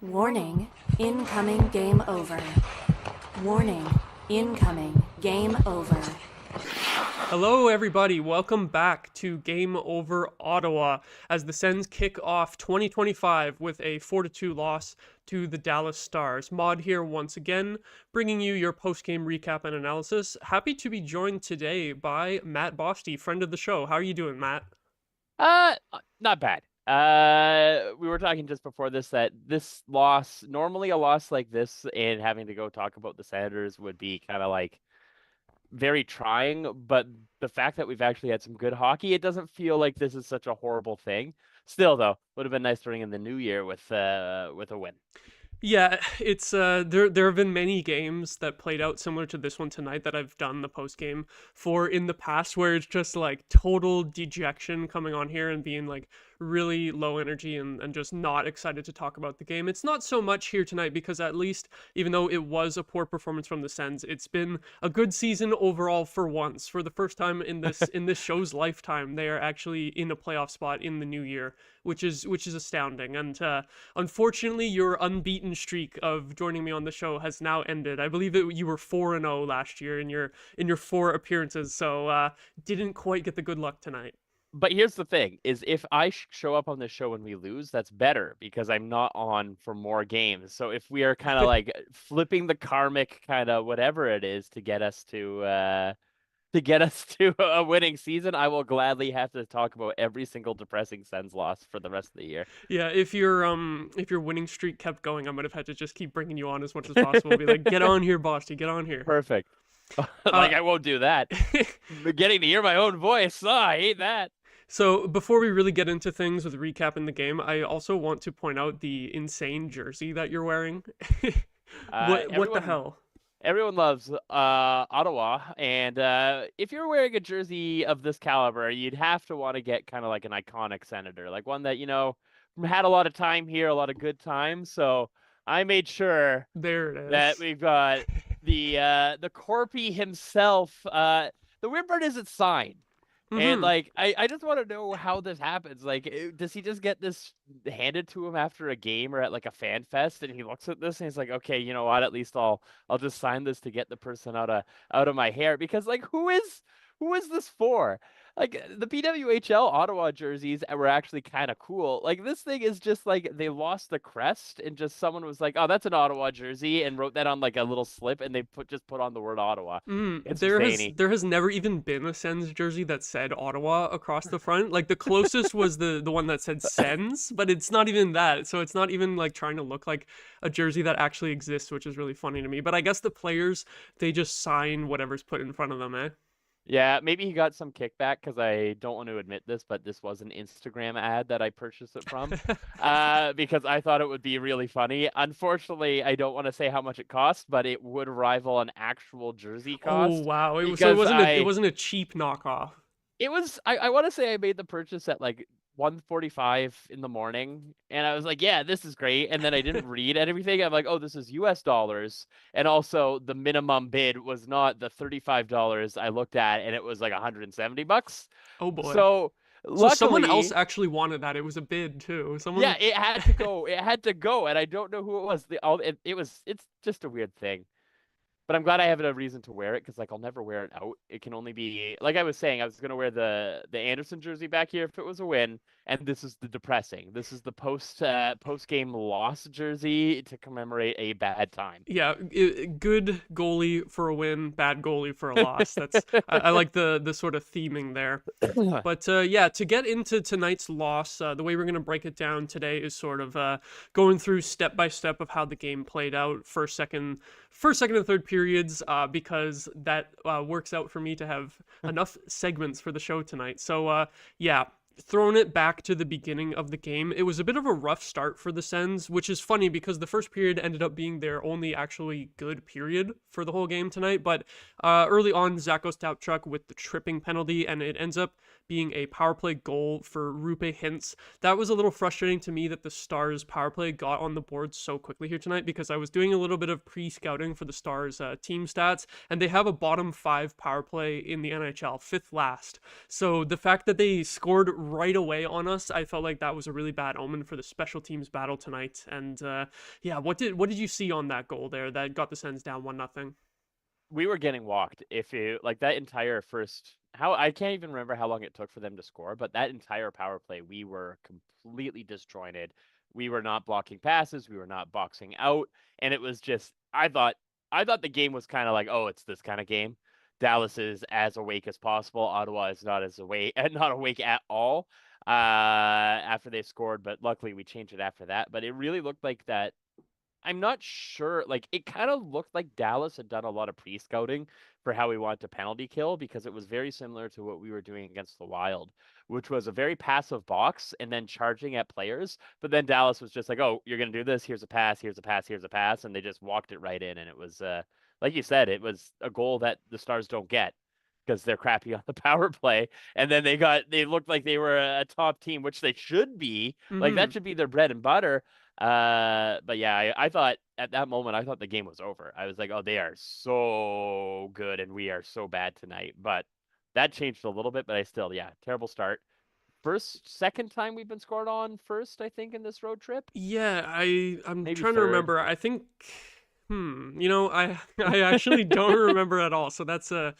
Warning, incoming game over. Warning, incoming game over. Hello, everybody. Welcome back to Game Over Ottawa as the Sens kick off 2025 with a 4-2 loss to the Dallas Stars. Maude here once again, bringing you your post-game recap and analysis. Happy to be joined today by Matt Bosty, friend of the show. How are you doing, Matt? Not bad. We were talking just before this that this loss, normally a loss like this and having to go talk about the Senators would be kind of like very trying, but the fact that we've actually had some good hockey, it doesn't feel like this is such a horrible thing. Still, though, would have been nice to ring in the new year with a win. Yeah, it's there have been many games that played out similar to this one tonight that I've done the post game for in the past where it's just like total dejection coming on here and being like really low energy and just not excited to talk about the game. It's not so much here tonight because at least even though it was a poor performance from the Sens, it's been a good season overall for once. For the first time in this show's lifetime, they are actually in a playoff spot in the new year, which is astounding. And unfortunately, your unbeaten streak of joining me on the show has now ended. I believe you were 4-0 last year in your 4 appearances, so didn't quite get the good luck tonight. But here's the thing, is if I show up on this show and we lose, that's better because I'm not on for more games. So if we are kind of like flipping the karmic kind of whatever it is to get us to a winning season, I will gladly have to talk about every single depressing Sens loss for the rest of the year. Yeah, if your winning streak kept going, I might have had to just keep bringing you on as much as possible. Be like, get on here, Bosty, get on here. Perfect. I won't do that. Getting to hear my own voice, I hate that. So before we really get into things with recapping the game, I also want to point out the insane jersey that you're wearing. What the hell? Everyone loves Ottawa, and if you're wearing a jersey of this caliber, you'd have to want to get kind of like an iconic Senator, like one that, had a lot of time here, a lot of good times. So I made sure there it is. that we've got the Corpy himself. The weird part is it's signed. And like, I just want to know how this happens. Like, does he just get this handed to him after a game or at like a fan fest, and he looks at this and he's like, okay, you know what? At least I'll just sign this to get the person out of my hair, because like, who is this for? Like, the PWHL Ottawa jerseys were actually kind of cool. Like, this thing is just like they lost the crest and just someone was like, oh, that's an Ottawa jersey, and wrote that on like a little slip, and they put on the word Ottawa. There has never even been a Sens jersey that said Ottawa across the front. Like, the closest was the one that said Sens, but it's not even that. So it's not even like trying to look like a jersey that actually exists, which is really funny to me. But I guess the players, they just sign whatever's put in front of them, eh? Yeah, maybe he got some kickback, because I don't want to admit this, but this was an Instagram ad that I purchased it from because I thought it would be really funny. Unfortunately, I don't want to say how much it cost, but it would rival an actual jersey cost. Oh, wow. It wasn't a cheap knockoff. It was, I want to say I made the purchase at like 1:45 in the morning, and I was like, yeah, this is great. And then I didn't read everything. I'm like, oh, this is US dollars. And also the minimum bid was not the $35 I looked at, and it was like $170. Oh boy. So luckily, someone else actually wanted that. It was a bid too. Yeah, it had to go. It had to go, and I don't know who it was. It's just a weird thing. But I'm glad I have a reason to wear it, because like I'll never wear it out. It can only be, like I was saying, I was gonna wear the Anderson jersey back here if it was a win, and this is the depressing. This is the post game loss jersey to commemorate a bad time. Yeah, good goalie for a win, bad goalie for a loss. That's I like the sort of theming there. But yeah, to get into tonight's loss, the way we're gonna break it down today is sort of going through step by step of how the game played out, first, second, and third periods, because that works out for me to have enough segments for the show tonight. So yeah, throwing it back to the beginning of the game, it was a bit of a rough start for the Sens, which is funny because the first period ended up being their only actually good period for the whole game tonight. But early on, Zach Ostapchuk with the tripping penalty, and it ends up being a power play goal for Rupe Hintz. That was a little frustrating to me that the Stars power play got on the board so quickly here tonight, because I was doing a little bit of pre-scouting for the Stars team stats, and they have a bottom 5 power play in the NHL, 5th last. So the fact that they scored right away on us, I felt like that was a really bad omen for the special teams battle tonight. And yeah, what did you see on that goal there that got the Sens down 1-0? We were getting walked. If you like that entire first, how I can't even remember how long it took for them to score, but that entire power play, we were completely disjointed. We were not blocking passes, we were not boxing out, and it was just I thought the game was kind of like, oh, it's this kind of game. Dallas is as awake as possible. Ottawa is not as awake, not awake at all. After they scored, but luckily we changed it after that. But it really looked like that. I'm not sure. Like, it kind of looked like Dallas had done a lot of pre-scouting for how we want to penalty kill, because it was very similar to what we were doing against the Wild, which was a very passive box and then charging at players. But then Dallas was just like, oh, you're going to do this. Here's a pass. Here's a pass. Here's a pass. And they just walked it right in. And it was, like you said, it was a goal that the Stars don't get because they're crappy on the power play. And then they looked like they were a top team, which they should be. Like, that should be their bread and butter. But yeah, I thought at that moment, I thought the game was over. I was like, oh, they are so good and we are so bad tonight. But that changed a little bit, but I still, yeah, terrible start. Second time we've been scored on first, I think, in this road trip. Yeah, I'm Maybe trying to third. remember. I think, I actually don't remember at all. So that's I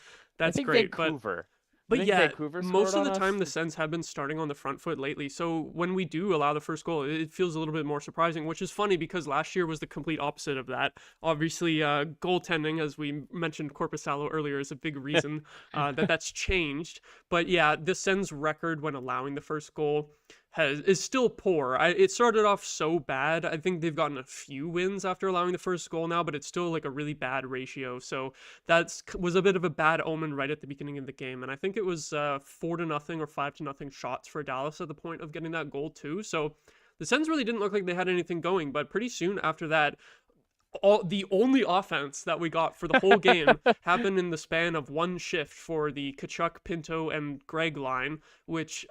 think great. Vancouver. But I think yeah, Vancouver most scored of the on time us. the Sens have been starting on the front foot lately. So when we do allow the first goal, it feels a little bit more surprising, which is funny because last year was the complete opposite of that. Obviously, goaltending, as we mentioned Korpisalo earlier, is a big reason that's changed. But yeah, the Sens record when allowing the first goal is still poor. It started off so bad. I think they've gotten a few wins after allowing the first goal now, but it's still like a really bad ratio. So was a bit of a bad omen right at the beginning of the game. And I think it was 4-0 or 5-0 shots for Dallas at the point of getting that goal too. So the Sens really didn't look like they had anything going, but pretty soon after that, the only offense that we got for the whole game happened in the span of one shift for the Tkachuk, Pinto, and Greg line, which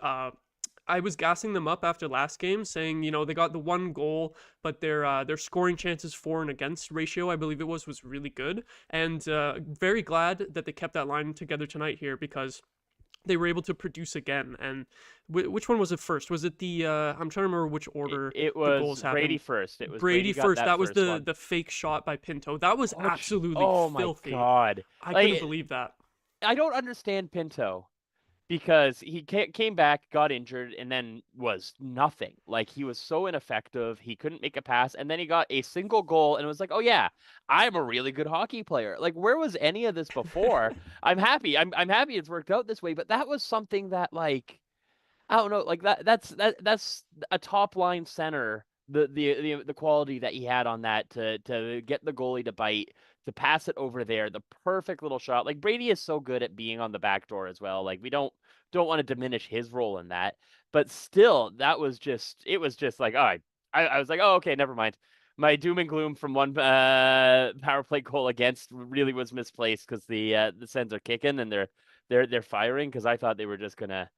I was gassing them up after last game, saying, they got the one goal, but their scoring chances for and against ratio, I believe it was really good. And very glad that they kept that line together tonight here, because they were able to produce again. And which one was it first? Was it the I'm trying to remember which order It the was goals happened. Brady first. It was Brady got first. That was one. the fake shot by Pinto. That was absolutely Oh filthy. my God. I Like, couldn't believe that. I don't understand Pinto, because he came back, got injured, and then was nothing. Like, he was so ineffective. He couldn't make a pass, and then he got a single goal, and it was like, oh yeah, I'm a really good hockey player. Like, where was any of this before? I'm happy. I'm happy it's worked out this way, but that was something that, like, I don't know, like that's a top line center. The quality that he had on that to get the goalie to bite, to pass it over there, the perfect little shot. Like, Brady is so good at being on the back door as well. Like, we don't want to diminish his role in that, but still, it was just like, all right. I was like, oh, okay, never mind. My doom and gloom from one power play goal against really was misplaced, because the Sens are kicking and they're firing, because I thought they were just gonna.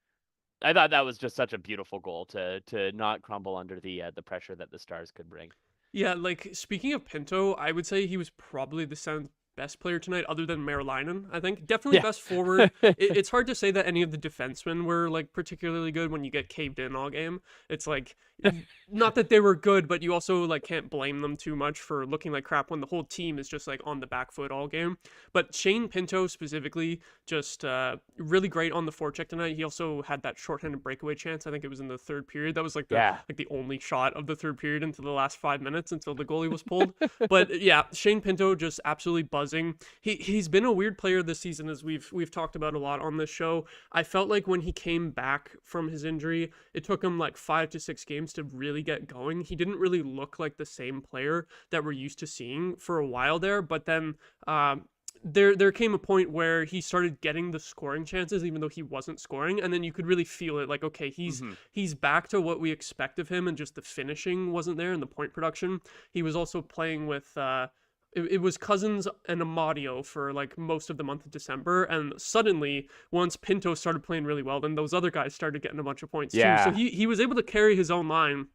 I thought that was just such a beautiful goal to not crumble under the pressure that the Stars could bring. Yeah, like, speaking of Pinto, I would say he was probably the Sens' best player tonight, other than Merlainen, I think. Definitely best forward. It's hard to say that any of the defensemen were, like, particularly good when you get caved in all game. It's like, not that they were good, but you also, like, can't blame them too much for looking like crap when the whole team is just, like, on the back foot all game. But Shane Pinto specifically, just really great on the forecheck tonight. He also had that shorthanded breakaway chance. I think it was in the third period. That was like the only shot of the third period until the last 5 minutes, until the goalie was pulled. But yeah, Shane Pinto just absolutely buzzing. He's been a weird player this season, as we've talked about a lot on this show. I felt like when he came back from his injury, it took him like 5 to 6 games to really get going. He didn't really look like the same player that we're used to seeing for a while there, but then there came a point where he started getting the scoring chances, even though he wasn't scoring, and then you could really feel it, like, okay, he's back to what we expect of him, and just the finishing wasn't there and the point production. He was also playing with it was Cousins and Amadio for like most of the month of December, and suddenly once Pinto started playing really well, then those other guys started getting a bunch of points too. So he was able to carry his own line,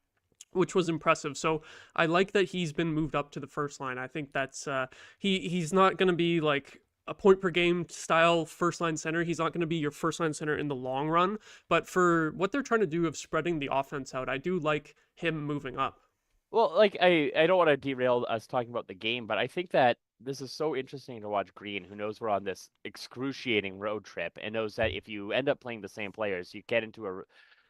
which was impressive. So I like that he's been moved up to the first line. I think that's he's not going to be like a point per game style first line center. He's not going to be your first line center in the long run, but for what they're trying to do of spreading the offense out, I do like him moving up. Well, like I don't want to derail us talking about the game, but I think that this is so interesting to watch Green, who knows we're on this excruciating road trip and knows that if you end up playing the same players, you get into a,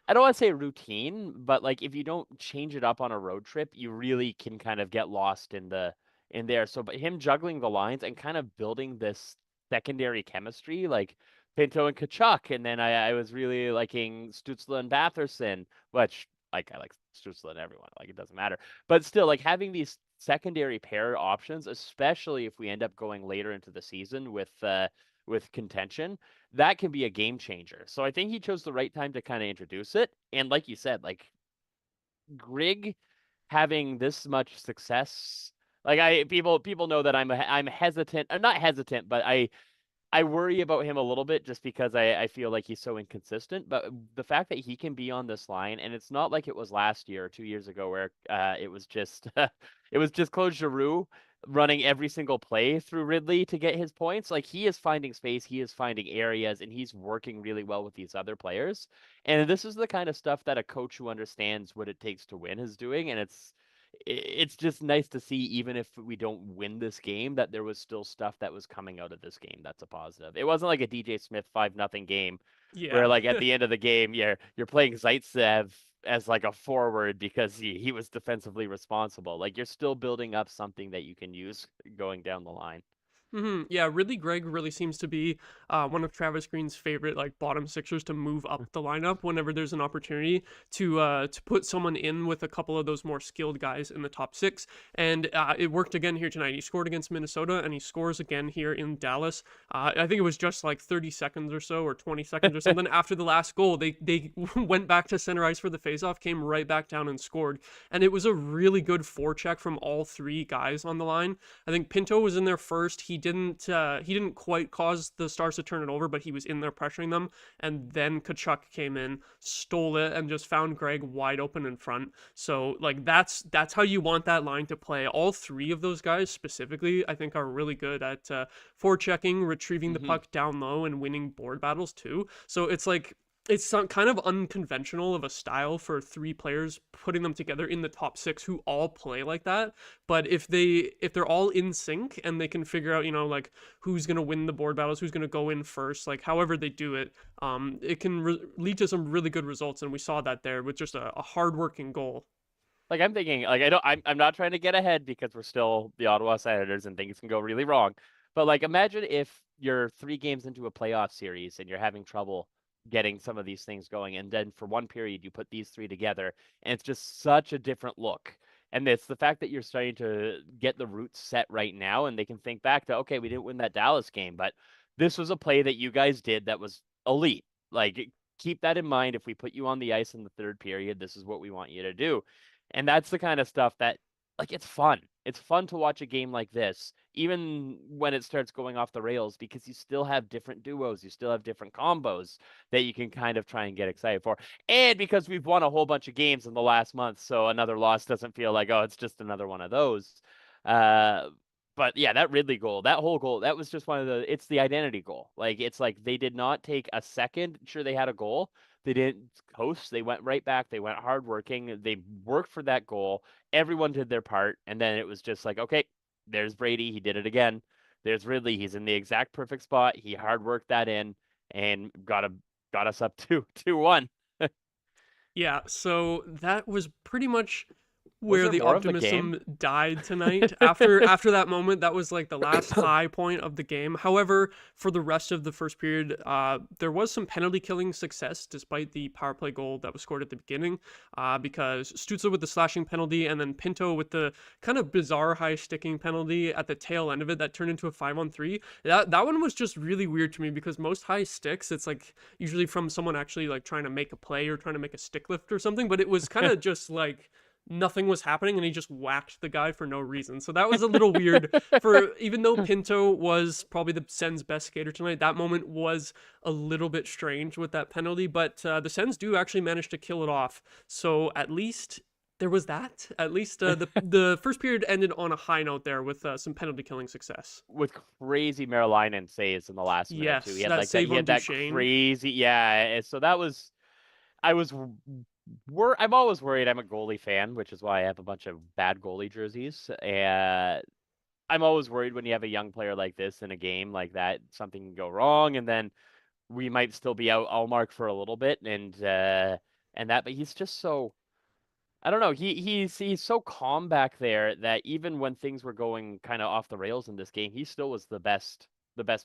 I don't want to say routine, but like if you don't change it up on a road trip, you really can kind of get lost in there. So, but him juggling the lines and kind of building this secondary chemistry, like Pinto and Kachuk, and then I was really liking Stützle and Batherson, which like I like Stützle and everyone, like it doesn't matter, but still like having these secondary pair options, especially if we end up going later into the season with contention, that can be a game changer. So I think he chose the right time to kind of introduce it. And like you said, like Grig having this much success, like people know that I'm hesitant, I'm not hesitant, but I worry about him a little bit just because I feel like he's so inconsistent. But the fact that he can be on this line, and it's not like it was last year or 2 years ago where it was just it was just Claude Giroux running every single play through Ridley to get his points. Like he is finding space, he is finding areas, and he's working really well with these other players. And this is the kind of stuff that a coach who understands what it takes to win is doing, and it's just nice to see, even if we don't win this game, that there was still stuff that was coming out of this game that's a positive. It wasn't like a DJ Smith 5-0 game where like at the end of the game you're playing Zaitsev as like a forward because he was defensively responsible. Like you're still building up something that you can use going down the line. Yeah, really, Greg really seems to be one of Travis Green's favorite like bottom sixers to move up the lineup whenever there's an opportunity to put someone in with a couple of those more skilled guys in the top six. And it worked again here tonight. He scored against Minnesota, and he scores again here in Dallas. I think it was just like 30 seconds or so, or 20 seconds or something after the last goal. They went back to center ice for the faceoff, came right back down and scored. And it was a really good forecheck from all three guys on the line. I think Pinto was in there first. He didn't quite cause the Stars to turn it over, but he was in there pressuring them. And then Kachuk came in, stole it, and just found Greg wide open in front. So like that's how you want that line to play. All three of those guys specifically, I think, are really good at forechecking, retrieving the puck down low, and winning board battles too. So it's like, it's some kind of unconventional of a style for three players, putting them together in the top six who all play like that. But if they're all in sync and they can figure out, like who's going to win the board battles, who's going to go in first, like however they do it, it can lead to some really good results. And we saw that there with just a hardworking goal. Like I'm thinking, like I'm not trying to get ahead because we're still the Ottawa Senators and things can go really wrong. But like imagine if you're 3 games into a playoff series and you're having trouble getting some of these things going, and then for one period you put these 3 together and it's just such a different look. And it's the fact that you're starting to get the roots set right now, and they can think back to, okay, we didn't win that Dallas game, but this was a play that you guys did that was elite. Like keep that in mind. If we put you on the ice in the 3rd period, this is what we want you to do. And that's the kind of stuff that, like, it's fun. It's fun to watch a game like this, even when it starts going off the rails, because you still have different duos, you still have different combos that you can kind of try and get excited for. And because we've won a whole bunch of games in the last month, so another loss doesn't feel like, oh, it's just another one of those. But yeah, that Ridley goal, that whole goal, that was just it's the identity goal. Like, it's like they did not take a second. Sure, they had a goal. They didn't coast. They went right back. They went hardworking. They worked for that goal. Everyone did their part. And then it was just like, okay, there's Brady. He did it again. There's Ridley. He's in the exact perfect spot. He hard worked that in and got us up to 2-1. Yeah, so that was pretty much where the optimism died tonight. After that moment, that was like the last high point of the game. However, for the rest of the first period, there was some penalty killing success despite the power play goal that was scored at the beginning, because Stützle with the slashing penalty and then Pinto with the kind of bizarre high sticking penalty at the tail end of it that turned into a 5-on-3. That one was just really weird to me, because most high sticks, it's like usually from someone actually like trying to make a play or trying to make a stick lift or something, but it was kind of just like nothing was happening and he just whacked the guy for no reason. So that was a little weird. For even though Pinto was probably the Sens' best skater tonight, that moment was a little bit strange with that penalty, but the Sens do actually manage to kill it off. So at least There was that. At least the first period ended on a high note there with some penalty killing success. With crazy Maryline saves in the last minute too. He Yes, had that like that. save He on had that Duchesne. crazy. Yeah. So that was. I was. I'm always worried. I'm a goalie fan, which is why I have a bunch of bad goalie jerseys. And I'm always worried when you have a young player like this in a game like that, something can go wrong, and then we might still be out all mark for a little bit, and that. But he's just so. I don't know. He's so calm back there that even when things were going kind of off the rails in this game, he still was the best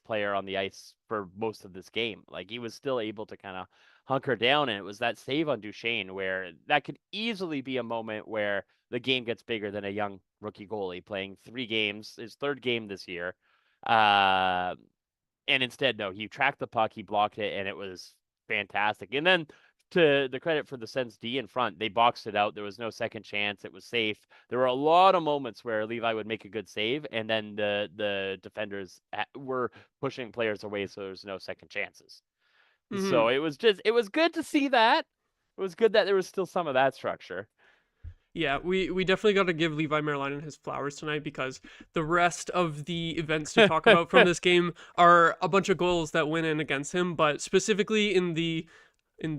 player on the ice for most of this game. Like he was still able to kind of hunker down, and it was that save on Duchesne where that could easily be a moment where the game gets bigger than a young rookie goalie playing 3 games, his third game this year. Uh, and instead, no, he tracked the puck, he blocked it, and it was fantastic. And then to the credit for the Sens D in front, they boxed it out. There was no second chance. It was safe. There were a lot of moments where Levi would make a good save, and then the defenders were pushing players away, so there's no second chances. So it was good to see that. It was good that there was still some of that structure. Yeah, we definitely got to give Levi Maryland his flowers tonight, because the rest of the events to talk about from this game are a bunch of goals that went in against him, but specifically in the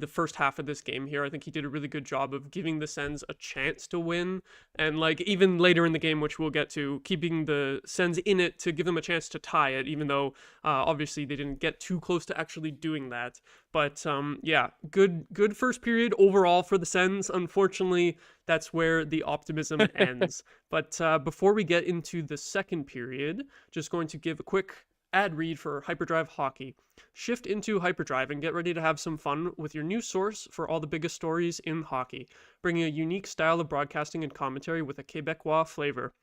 first half of this game here, I think he did a really good job of giving the Sens a chance to win, and like even later in the game, which we'll get to, keeping the Sens in it to give them a chance to tie it, even though obviously they didn't get too close to actually doing that. But yeah, good first period overall for the Sens. Unfortunately, that's where the optimism ends. But before we get into the second period, just going to give a quick ad read for Hyperdrive Hockey. Shift into Hyperdrive and get ready to have some fun with your new source for all the biggest stories in hockey, bringing a unique style of broadcasting and commentary with a Quebecois flavor.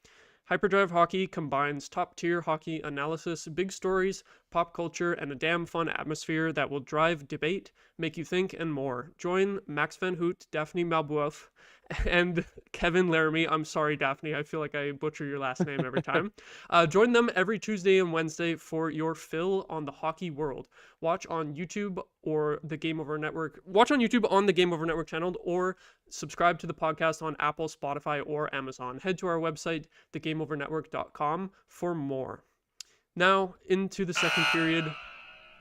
Hyperdrive Hockey combines top-tier hockey analysis, big stories, pop culture, and a damn fun atmosphere that will drive debate, make you think, and more. Join Max Van Hoot, Daphne Malboeuf, and Kevin Laramie. I'm sorry, Daphne. I feel like I butcher your last name every time. Join them every Tuesday and Wednesday for your fill on the hockey world. Watch on YouTube or the Game Over Network. Watch on YouTube on the Game Over Network channel, or subscribe to the podcast on Apple, Spotify, or Amazon. Head to our website, thegameovernetwork.com, for more. Now, into the second period,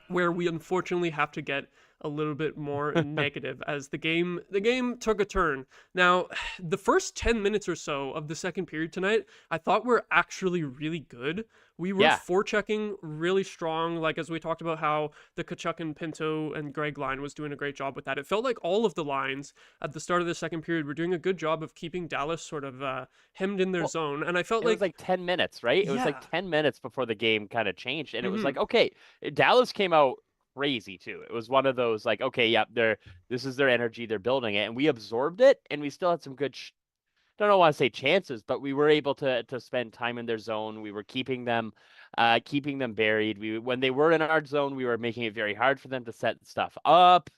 where we unfortunately have to get a little bit more negative as the game took a turn. Now, the first 10 minutes or so of the second period tonight, I thought were actually really good. We were forechecking really strong, like as we talked about how the Tkachuk and Pinto and Greg line was doing a great job with that. It felt like all of the lines at the start of the second period were doing a good job of keeping Dallas sort of hemmed in their zone. And I felt it was like 10 minutes, right? It was like 10 minutes before the game kind of changed. And it was like, okay, Dallas came out crazy too. It was one of those like, okay, yeah, this is their energy, they're building it, and we absorbed it, and we still had some good don't want to say chances, but we were able to spend time in their zone. We were keeping them buried. When they were in our zone, we were making it very hard for them to set stuff up.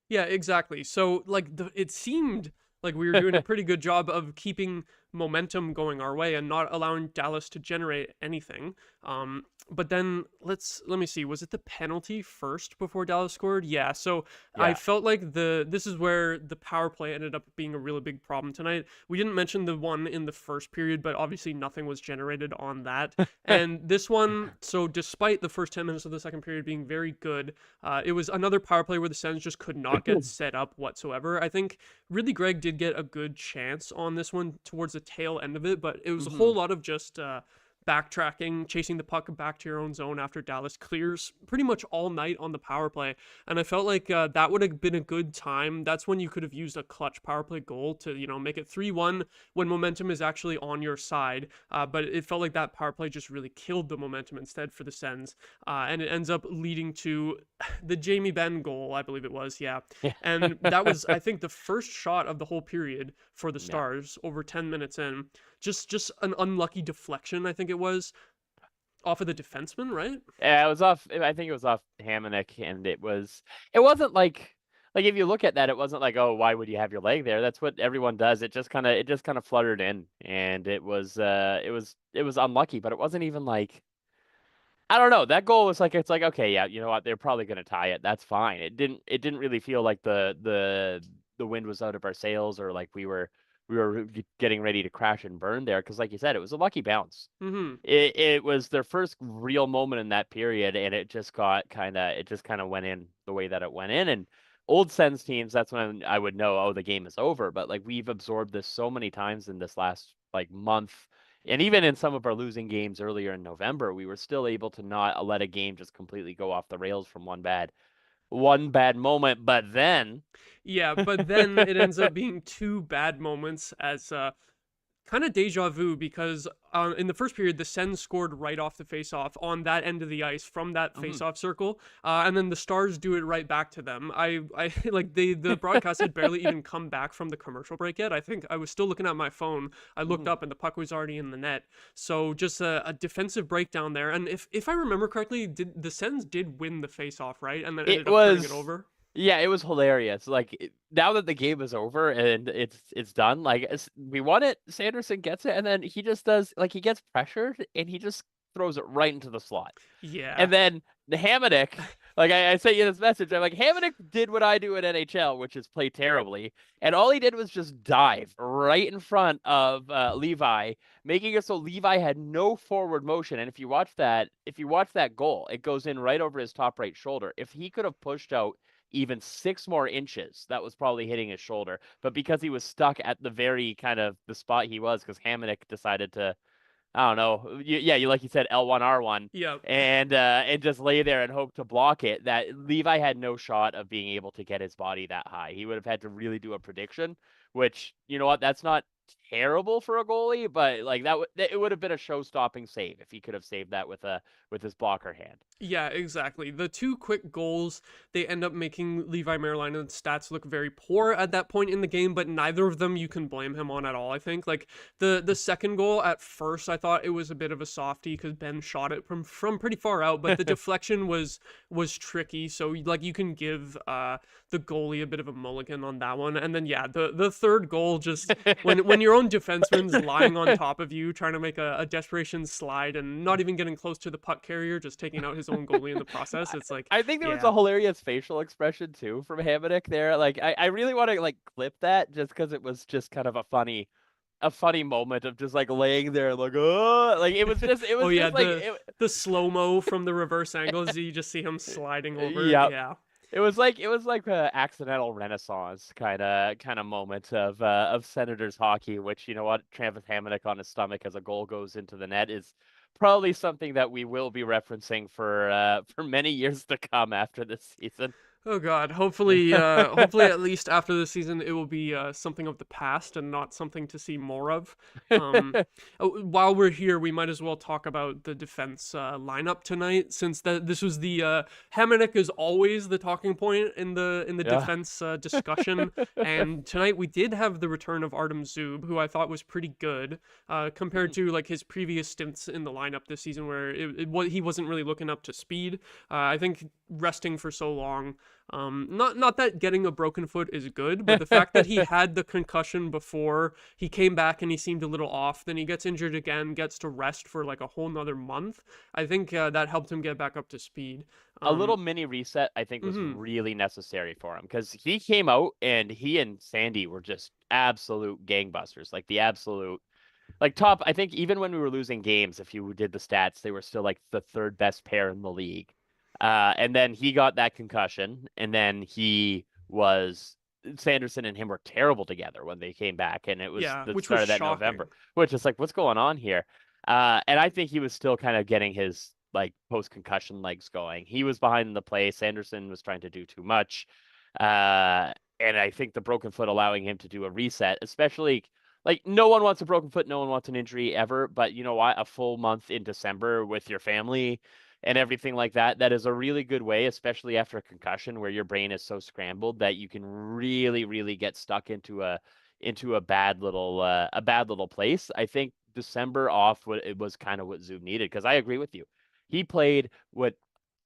Yeah, exactly. So like it seemed like we were doing a pretty good job of keeping momentum going our way and not allowing Dallas to generate anything. But then let me see, was it the penalty first before Dallas scored? Yeah. So I felt like this is where the power play ended up being a really big problem tonight. We didn't mention the one in the first period, but obviously nothing was generated on that. And this one, so despite the first 10 minutes of the second period being very good, it was another power play where the Sens just could not get set up whatsoever. I think really Greg did get a good chance on this one towards the tail end of it, but it was a whole lot of just backtracking, chasing the puck back to your own zone after Dallas clears pretty much all night on the power play. And I felt like that would have been a good time. That's when you could have used a clutch power play goal to, make it 3-1 when momentum is actually on your side. But it felt like that power play just really killed the momentum instead for the Sens. And it ends up leading to the Jamie Benn goal, I believe it was. Yeah. And that was, I think, the first shot of the whole period for the Stars over 10 minutes in. Just an unlucky deflection, I think it was, off of the defenseman, right? Yeah, it was off. I think it was off Hamonic, and it wasn't like if you look at that, it wasn't like, oh, why would you have your leg there? That's what everyone does. It just kind of fluttered in, and it was unlucky, but it wasn't even like, I don't know. That goal was like, it's like, okay, yeah, you know what? They're probably going to tie it. That's fine. It didn't really feel like the the wind was out of our sails, or like we were getting ready to crash and burn there. Because like you said, it was a lucky bounce. Mm-hmm. It was their first real moment in that period, and it just kind of went in the way that it went in. And old Sens teams, that's when I would know, oh, the game is over. But like we've absorbed this so many times in this last like month, and even in some of our losing games earlier in November, we were still able to not let a game just completely go off the rails from one bad moment. But then, Yeah, but then it ends up being two bad moments as kind of deja vu because in the first period the Sens scored right off the faceoff on that end of the ice from that faceoff circle, and then the Stars do it right back to them. I like the broadcast had barely even come back from the commercial break yet. I think I was still looking at my phone. I looked up and the puck was already in the net. So just a defensive breakdown there. And if I remember correctly, the Sens did win the faceoff, right? And then ended up turning it over. Yeah, it was hilarious. Like now that the game is over and it's done, like we won it. Sanderson gets it, and then he just does like he gets pressured and he just throws it right into the slot. Yeah. And then the Hamonic, like I sent you this message. I'm like, Hamonic did what I do in NHL, which is play terribly, and all he did was just dive right in front of Levi, making it so Levi had no forward motion. And if you watch that goal, it goes in right over his top right shoulder. If he could have pushed out even 6 more inches, that was probably hitting his shoulder. But because he was stuck at the very kind of the spot he was, because Hamonic decided to, I don't know, you like you said, L1R1, Yep. and just lay there and hope to block it. That Levi had no shot of being able to get his body that high. He would have had to really do a prediction, which, you know what, that's not terrible for a goalie, but like it would have been a show-stopping save if he could have saved that with his blocker hand. Yeah, exactly. The two quick goals, they end up making Levi Marilainen's stats look very poor at that point in the game, but neither of them you can blame him on at all, I think. Like, the second goal, at first, I thought it was a bit of a softie because Ben shot it from pretty far out, but the deflection was tricky, so, like, you can give the goalie a bit of a mulligan on that one. And then, yeah, the third goal, just when your own defenseman's lying on top of you, trying to make a desperation slide and not even getting close to the puck carrier, just taking out his own goalie in the process. It's like, I think there was a hilarious facial expression too from Hamonic there. Like I really want to like clip that just because it was just kind of a funny moment of just like laying there like, oh, like it was just oh yeah, like the slow-mo from the reverse angles, you just see him sliding over. Yep. Yeah. It was like an accidental renaissance kind of moment of Senators hockey, which, you know what, Travis Hamonic on his stomach as a goal goes into the net is probably something that we will be referencing for many years to come after this season. Oh God! Hopefully at least after the season, it will be something of the past and not something to see more of. While we're here, we might as well talk about the defense lineup tonight, since this was the Hamonic is always the talking point in the defense discussion. And tonight we did have the return of Artem Zub, who I thought was pretty good compared to like his previous stints in the lineup this season, where he wasn't really looking up to speed. I think resting for so long. Not that getting a broken foot is good, but the fact that he had the concussion before, he came back and he seemed a little off, then he gets injured again, gets to rest for like a whole nother month. I think that helped him get back up to speed. A little mini reset, I think, was really necessary for him, because he came out and he and Sandy were just absolute gangbusters, like the absolute like top. I think even when we were losing games, if you did the stats, they were still like the 3rd best pair in the league. And then he got that concussion, and then Sanderson and him were terrible together when they came back, and it was the start of that shocking. November, which is like, what's going on here? And I think he was still kind of getting his like post-concussion legs going. He was behind the play. Sanderson was trying to do too much. And I think the broken foot allowing him to do a reset, especially like no one wants a broken foot, no one wants an injury ever, but you know what? A full month in December with your family and everything like that is a really good way, especially after a concussion where your brain is so scrambled that you can really, really get stuck into a bad little place. I think December off, it was kind of what Zub needed, because I agree with you. He played what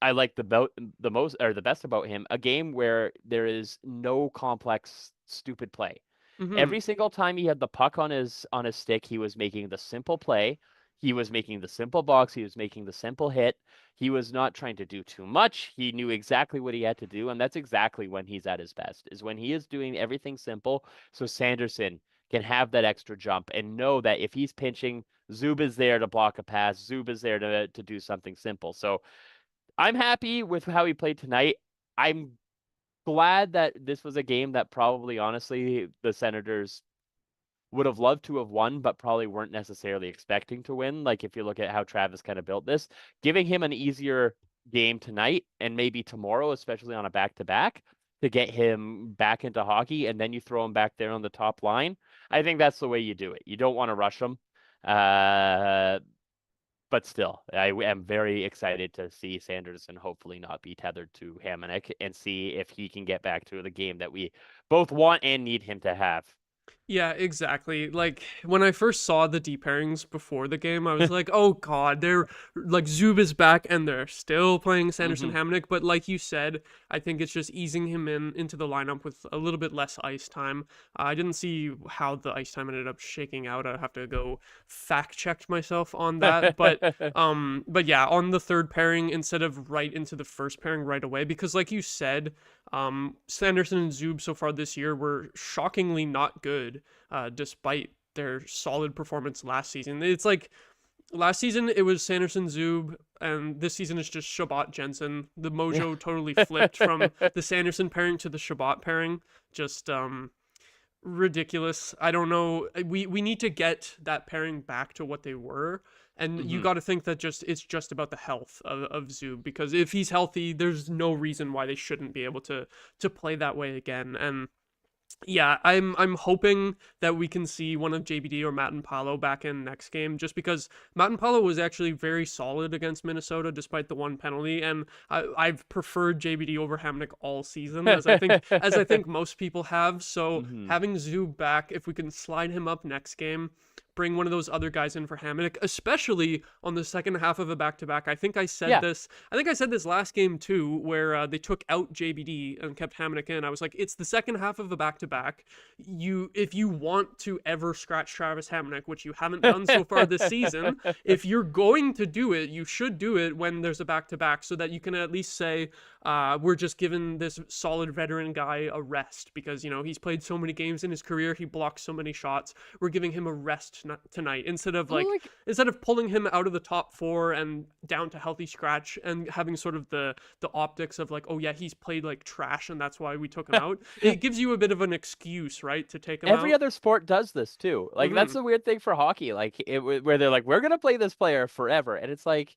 I like the most or the best about him, a game where there is no complex, stupid play. Every single time he had the puck on his stick, he was making the simple play. He was making the simple box. He was making the simple hit. He was not trying to do too much. He knew exactly what he had to do, and that's exactly when he's at his best, is when he is doing everything simple. So Sanderson can have that extra jump and know that if he's pinching, Zub is there to block a pass. Zub is there to do something simple. So I'm happy with how he played tonight. I'm glad that this was a game that probably, honestly, the Senators would have loved to have won, but probably weren't necessarily expecting to win. Like if you look at how Travis kind of built this, giving him an easier game tonight and maybe tomorrow, especially on a back-to-back, to get him back into hockey, and then you throw him back there on the top line. I think that's the way you do it. You don't want to rush him. But still, I am very excited to see Sanderson hopefully not be tethered to Hamonic and see if he can get back to the game that we both want and need him to have. Yeah, exactly. Like when I first saw the deep pairings before the game, I was like, "Oh God, they're like Zub is back and they're still playing Sanderson Hamonic." But like you said, I think it's just easing him into the lineup with a little bit less ice time. I didn't see how the ice time ended up shaking out. I have to go fact check myself on that. But yeah, on the third pairing instead of right into the first pairing right away, because like you said, Sanderson and Zub so far this year were shockingly not good, despite their solid performance last season. It's like last season it was Sanderson, Zub, and this season it's just Shabbat, Jensen. The mojo totally flipped from the Sanderson pairing to the Shabbat pairing. Just ridiculous. I don't know. We need to get that pairing back to what they were. And you got to think that it's just about the health of Zub, because if he's healthy, there's no reason why they shouldn't be able to play that way again. And yeah, I'm hoping that we can see one of JBD or Matt and Paolo back in next game, just because Matt and Paolo was actually very solid against Minnesota despite the one penalty, and I've preferred JBD over Hamonic all season, as I think most people have. So having Zub back, if we can slide him up next game, bring one of those other guys in for Hamonic, especially on the second half of a back-to-back. I think I said this last game too, where they took out JBD and kept Hamonic in. I was like, it's the second half of a back-to-back. If you want to ever scratch Travis Hamonic, which you haven't done so far this season, if you're going to do it, you should do it when there's a back-to-back, so that you can at least say, we're just giving this solid veteran guy a rest, because he's played so many games in his career, he blocked so many shots. We're giving him a rest tonight, instead of pulling him out of the top four and down to healthy scratch and having sort of the optics of like, oh yeah, he's played like trash and that's why we took him out. It gives you a bit of an excuse, right, to take him out. Every other sport does this too. Like that's the weird thing for hockey, like where they're like, we're gonna play this player forever, and it's like,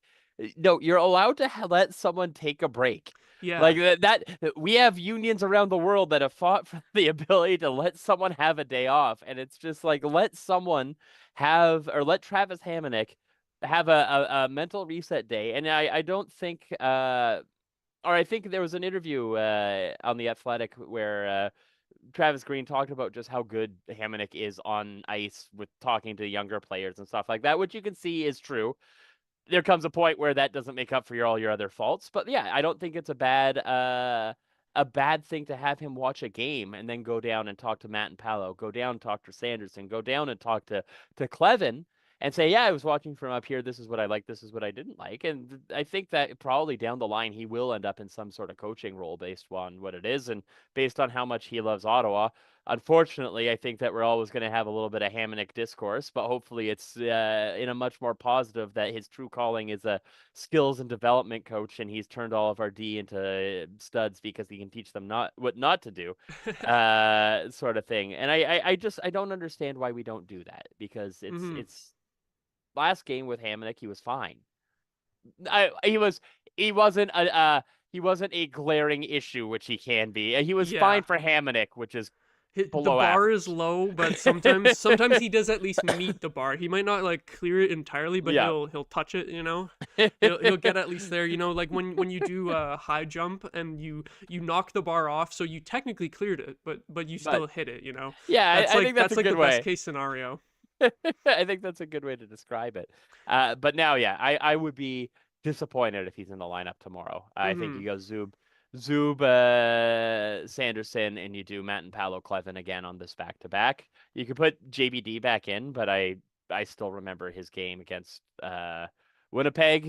no, you're allowed to let someone take a break. Yeah. Like that we have unions around the world that have fought for the ability to let someone have a day off, and it's just like, let Travis Hamonic have a mental reset day. And I don't think or I think there was an interview on The Athletic where Travis Green talked about just how good Hamonic is on ice with talking to younger players and stuff like that, which you can see is true. There comes a point where that doesn't make up for all your other faults. But yeah, I don't think it's a bad thing to have him watch a game and then go down and talk to Matt and Paolo, go down and talk to Sanderson, go down and talk to Clevin and say, yeah, I was watching from up here. This is what I liked. This is what I didn't like. And I think that probably down the line, he will end up in some sort of coaching role based on what it is and based on how much he loves Ottawa. Unfortunately, I think that we're always going to have a little bit of Hamonic discourse, but hopefully it's in a much more positive, that his true calling is a skills and development coach, and he's turned all of our D into studs because he can teach them what not to do, sort of thing. And I don't understand why we don't do that, because it's last game with Hamonic, he was fine. He wasn't a glaring issue, which he can be. He was fine for Hamonic, which is the bar is low, but sometimes he does at least meet the bar. He might not like clear it entirely, but he'll touch it. He'll get at least there. Like when you do a high jump and you knock the bar off, so you technically cleared it, but you still hit it. Yeah, I think that's a good the way. Best case scenario. I think that's a good way to describe it. But now, I would be disappointed if he's in the lineup tomorrow. I think you go Zub, Sanderson, and you do Matt and Paolo Clevin again on this back-to-back. You could put JBD back in, but I I still remember his game against Winnipeg,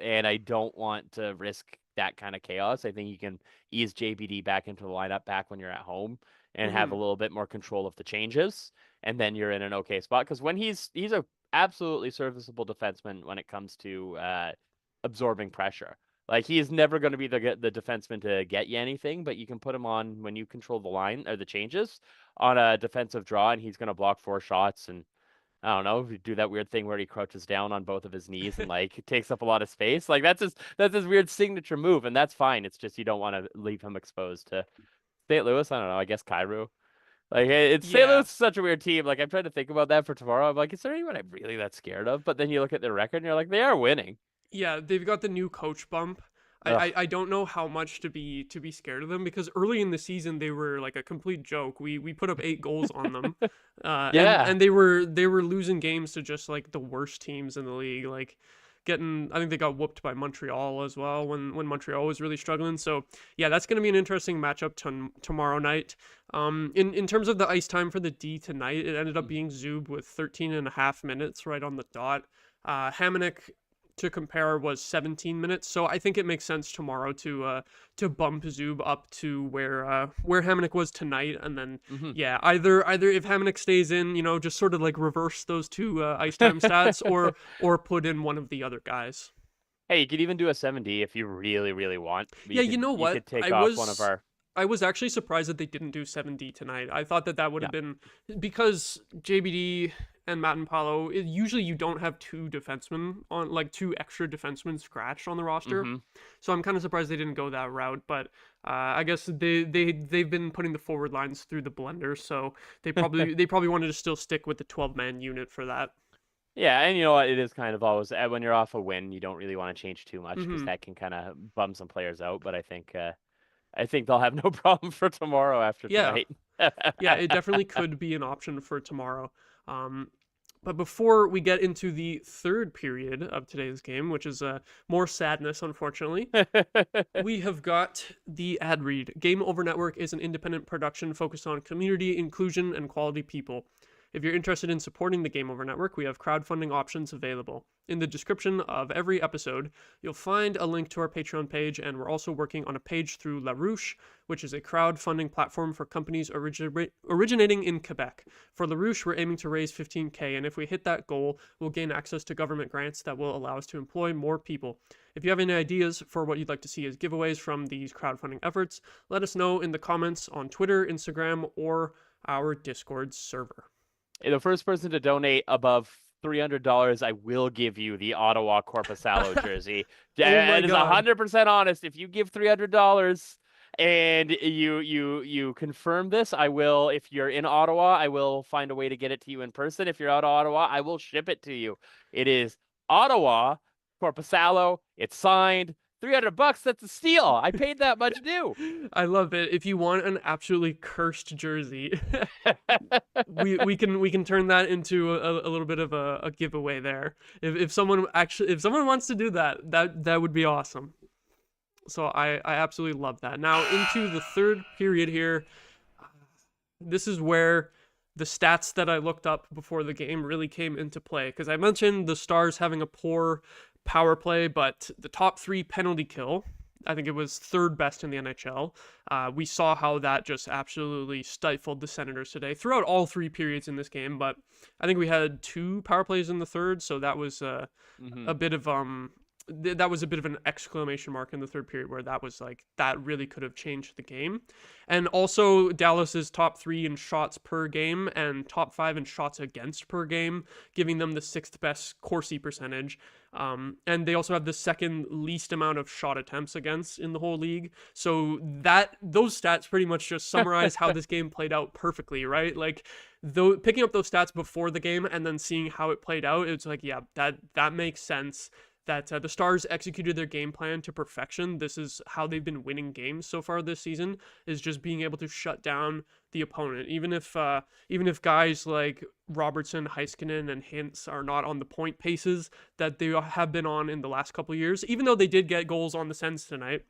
and I don't want to risk that kind of chaos. I think you can ease JBD back into the lineup back when you're at home and have a little bit more control of the changes, and then you're in an okay spot. Because when he's a absolutely serviceable defenseman when it comes to absorbing pressure. Like, he is never going to be the defenseman to get you anything, but you can put him on when you control the line or the changes on a defensive draw, and he's going to block 4 shots. And I don't know, if you do that weird thing where he crouches down on both of his knees and like takes up a lot of space. Like, that's his weird signature move, and that's fine. It's just you don't want to leave him exposed to St. Louis. I don't know. I guess Cairo. Like, it's St. Louis is such a weird team. Like, I'm trying to think about that for tomorrow. I'm like, is there anyone I'm really that scared of? But then you look at their record and you're like, they are winning. Yeah, they've got the new coach bump. I don't know how much to be scared of them, because early in the season they were like a complete joke. We put up 8 goals on them. And they were losing games to just like the worst teams in the league. Like, I think they got whooped by Montreal as well when Montreal was really struggling. So yeah, that's going to be an interesting matchup tomorrow night. In terms of the ice time for the D tonight, it ended up being Zub with 13.5 minutes right on the dot. Hamonic, to compare, was 17 minutes. So I think it makes sense tomorrow to bump Zub up to where Hamonic was tonight, and then either if Hamonic stays in, just sort of like reverse those 2 ice time stats, or put in one of the other guys. Hey, you could even do a 70 if you really, really want. You know what? You could take off one of our. I was actually surprised that they didn't do 7D tonight. I thought that would have been, because JBD and Matt and Paulo, usually you don't have 2 defensemen on, like 2 extra defensemen scratched on the roster. So I'm kind of surprised they didn't go that route. But I guess they've been putting the forward lines through the blender, so they probably wanted to still stick with the 12-man unit for that. Yeah, and you know what? It is kind of always, when you're off a win, you don't really want to change too much, because that can kind of bum some players out. But I think they'll have no problem for tomorrow after tonight. Yeah, it definitely could be an option for tomorrow. But before we get into the third period of today's game, which is more sadness, unfortunately, we have got the ad read. Game Over Network is an independent production focused on community, inclusion, and quality people. If you're interested in supporting the Game Over Network, we have crowdfunding options available. In the description of every episode, you'll find a link to our Patreon page, and we're also working on a page through La Ruche, which is a crowdfunding platform for companies originating in Quebec. For La Ruche, we're aiming to raise $15,000, and if we hit that goal, we'll gain access to government grants that will allow us to employ more people. If you have any ideas for what you'd like to see as giveaways from these crowdfunding efforts, let us know in the comments on Twitter, Instagram, or our Discord server. The first person to donate above $300, I will give you the Ottawa Korpisalo jersey. It is 100% honest. If you give $300 and you confirm this, I will. If you're in Ottawa, I will find a way to get it to you in person. If you're out of Ottawa, I will ship it to you. It is Ottawa Korpisalo. It's signed. $300, that's a steal. I paid that much due. I love it. If you want an absolutely cursed jersey, we can turn that into a little bit of a giveaway there. If someone wants to do that would be awesome. So I absolutely love that. Now into the third period here. This is where the stats that I looked up before the game really came into play, because I mentioned the Stars having a poor power play, but the top 3 penalty kill, I think it was 3rd best in the NHL. We saw how that just absolutely stifled the Senators today throughout all 3 periods in this game, but I think we had 2 power plays in the third, so that was a bit of that was a bit of an exclamation mark in the third period, where that was like, that really could have changed the game. And also Dallas's top 3 in shots per game and top 5 in shots against per game, giving them the 6th best Corsi percentage. And they also have the 2nd least amount of shot attempts against in the whole league. So those stats pretty much just summarize how this game played out perfectly, right? Like, picking up those stats before the game and then seeing how it played out, it's like, yeah, that makes sense. That the Stars executed their game plan to perfection. This is how they've been winning games so far this season, is just being able to shut down the opponent. Even if guys like Robertson, Heiskanen, and Hintz are not on the point paces that they have been on in the last couple of years, even though they did get goals on the Sens tonight,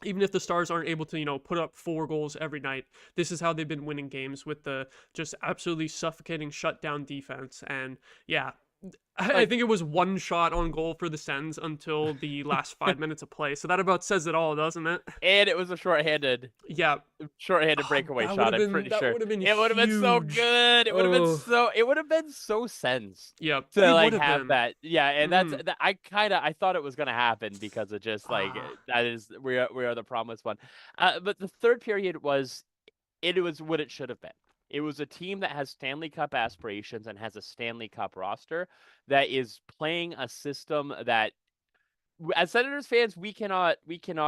even if the Stars aren't able to, put up 4 goals every night, this is how they've been winning games, with the just absolutely suffocating shutdown defense. And yeah, I think it was 1 shot on goal for the Sens until the last 5 minutes of play. So that about says it all, doesn't it? And it was a shorthanded Yeah. breakaway That shot. would've I'm been- pretty that sure would've been it would have been so huge. good. It would have been Oh. so. It would have been so Sens Yeah. to It like would've have been. that. Yeah, and Mhm. I thought it was gonna happen because of just like that is we are the promised one. But the third period was what it should have been. It was a team that has Stanley Cup aspirations and has a Stanley Cup roster that is playing a system that, as Senators fans, we cannot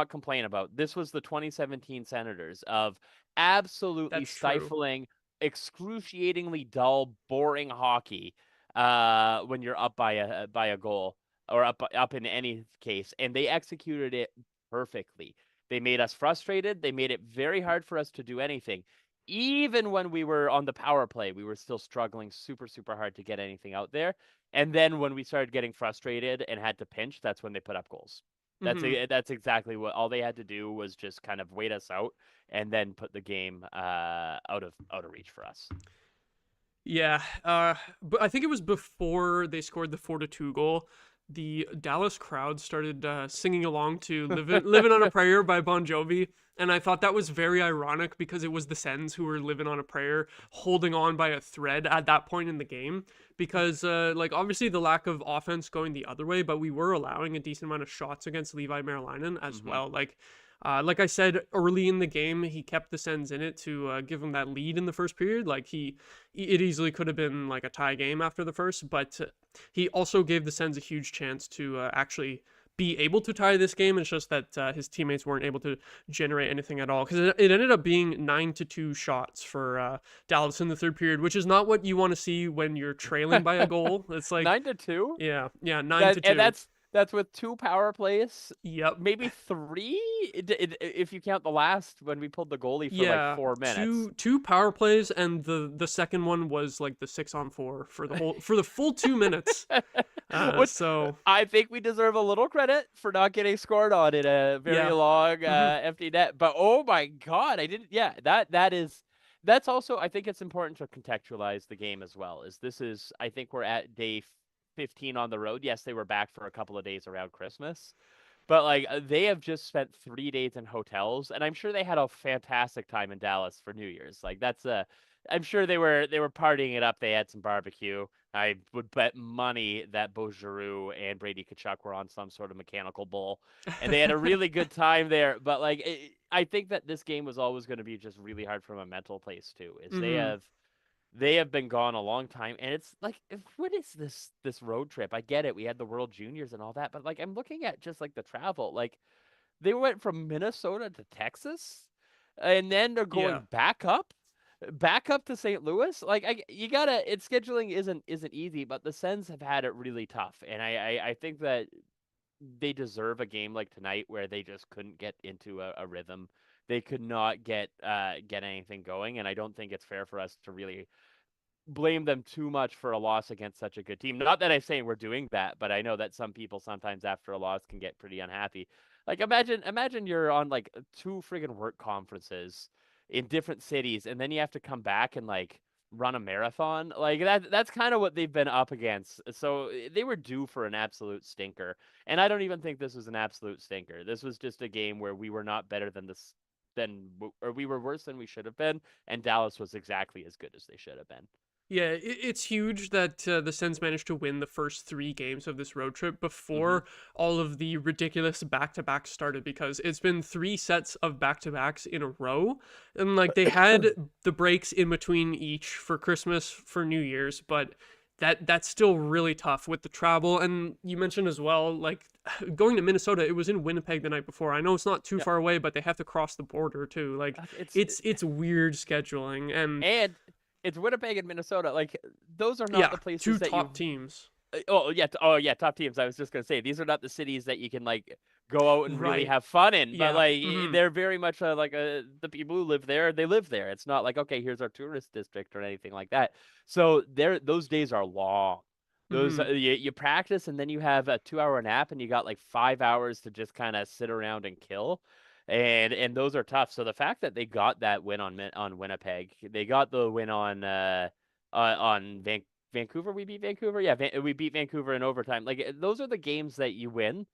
complain about. This was the 2017 Senators of absolutely That's true. stifling, excruciatingly dull, boring hockey when you're up by a goal, or up in any case, and they executed it perfectly. They made us frustrated. They made it very hard for us to do anything. Even when we were on the power play, we were still struggling super, super hard to get anything out there. And then when we started getting frustrated and had to pinch, that's when they put up goals. Mhm. That's exactly what all they had to do was just kind of wait us out and then put the game out of reach for us. Yeah, but I think it was before they scored the 4-2 goal. The Dallas crowd started singing along to "Living on a Prayer" by Bon Jovi, and I thought that was very ironic because it was the Sens who were living on a prayer, holding on by a thread at that point in the game. Because, like, obviously the lack of offense going the other way, but we were allowing a decent amount of shots against Levi Merlainen as well. Like I said early in the game, he kept the Sens in it to give him that lead in the first period. Like it easily could have been like a tie game after the first, but he also gave the Sens a huge chance to actually be able to tie this game. It's just that his teammates weren't able to generate anything at all, because it ended up being 9-2 shots for Dallas in the third period, which is not what you want to see when you're trailing by a goal. It's like 9-2. yeah, 9-2. And that's with 2 power plays. Yep. Maybe 3 if you count the last when we pulled the goalie for like 4 minutes. Two power plays, and the second one was like the 6-on-4 for the full 2 minutes. So I think we deserve a little credit for not getting scored on in a very long empty net. But oh my god, I didn't. Yeah, that's also, I think it's important to contextualize the game as well. I think we're at day 15 on the road. Yes, they were back for a couple of days around Christmas, but like they have just spent 3 days in hotels, and I'm sure they had a fantastic time in Dallas for New Year's. Like I'm sure they were partying it up. They had some barbecue. I would bet money that Beau Giroux and Brady Tkachuk were on some sort of mechanical bull, and they had a really good time there. But like, I think that this game was always going to be just really hard from a mental place too. They have been gone a long time, and it's like, what is this road trip? I get it. We had the World Juniors and all that, but like, I'm looking at just like the travel. Like, they went from Minnesota to Texas, and then they're going back up to St. Louis. Like, its scheduling isn't easy, but the Sens have had it really tough, and I think that they deserve a game like tonight where they just couldn't get into a rhythm. They could not get anything going, and I don't think it's fair for us to really blame them too much for a loss against such a good team. Not that I'm saying we're doing that, but I know that some people sometimes after a loss can get pretty unhappy. Like, imagine you're on like 2 friggin' work conferences in different cities, and then you have to come back and like run a marathon. Like that's kind of what they've been up against. So they were due for an absolute stinker. And I don't even think this was an absolute stinker. This was just a game where we were not better than this or we were worse than we should have been, and Dallas was exactly as good as they should have been. Yeah, it's huge that the Sens managed to win the first 3 games of this road trip before all of the ridiculous back-to-backs started, because it's been 3 sets of back-to-backs in a row, and like they had the breaks in between each for Christmas, for New Year's, but that's still really tough with the travel. And you mentioned as well, like going to Minnesota, it was in Winnipeg the night before. I know it's not too far away, but they have to cross the border too. Like it's weird scheduling, and it's Winnipeg and Minnesota. Like, those are not the places 2 that top teams. Oh yeah, top teams. I was just gonna say, these are not the cities that you can like go out and really have fun in. But like, they're very much the people who live there, they live there. It's not like, okay, here's our tourist district or anything like that. So those days are long. Those you practice, and then you have a 2-hour nap, and you got like 5 hours to just kind of sit around and kill. and those are tough. So the fact that they got that win on Winnipeg, they got the win on Vancouver. We beat Vancouver. Yeah, we beat Vancouver in overtime. Like those are the games that you win,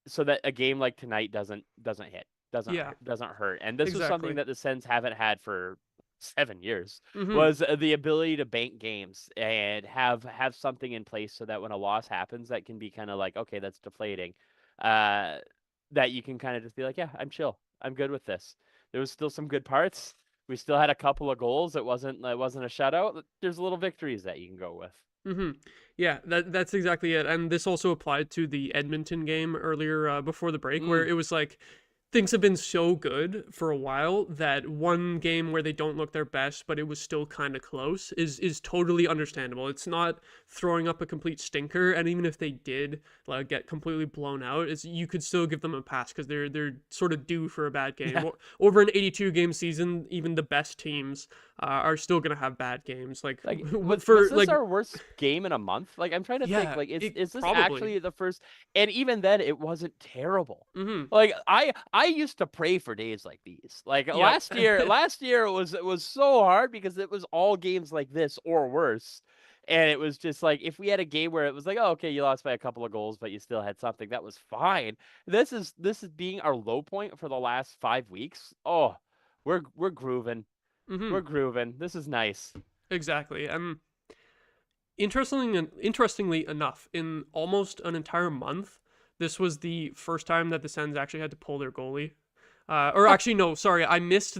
so that a game like tonight doesn't hit, Yeah, doesn't hurt. And this was something exactly. that the Sens haven't had for 7 years, Hmm. was the ability to bank games and have something in place so that when a loss happens, that can be kind of like, okay, that's deflating. That you can kind of just be like, yeah, I'm chill. I'm good with this. There was still some good parts. We still had a couple of goals. It wasn't a shutout. There's little victories that you can go with. Hmm. Yeah, that's exactly it. And this also applied to the Edmonton game earlier before the break, where it was like things have been so good for a while that one game where they don't look their best, but it was still kind of close, is totally understandable. It's not throwing up a complete stinker, and even if they did like get completely blown out, you could still give them a pass because they're sort of due for a bad game. Yeah. Over an 82 game season, even the best teams are still gonna have bad games. Like was this like our worst game in a month? Like I'm trying to think. yeah, Like is this probably. actually the first? And even then, it wasn't terrible. Hmm. Like I used to pray for days like these. Like Yep. last year it was so hard because it was all games like this or worse. And it was just like, if we had a game where it was like, oh, okay, you lost by a couple of goals, but you still had something, that was fine. This is being our low point for the last 5 weeks. Oh, we're grooving. Hmm. We're grooving. This is nice. Exactly. And interestingly enough, in almost an entire month, this was the first time that the Sens actually had to pull their goalie. Or actually, no, sorry, I missed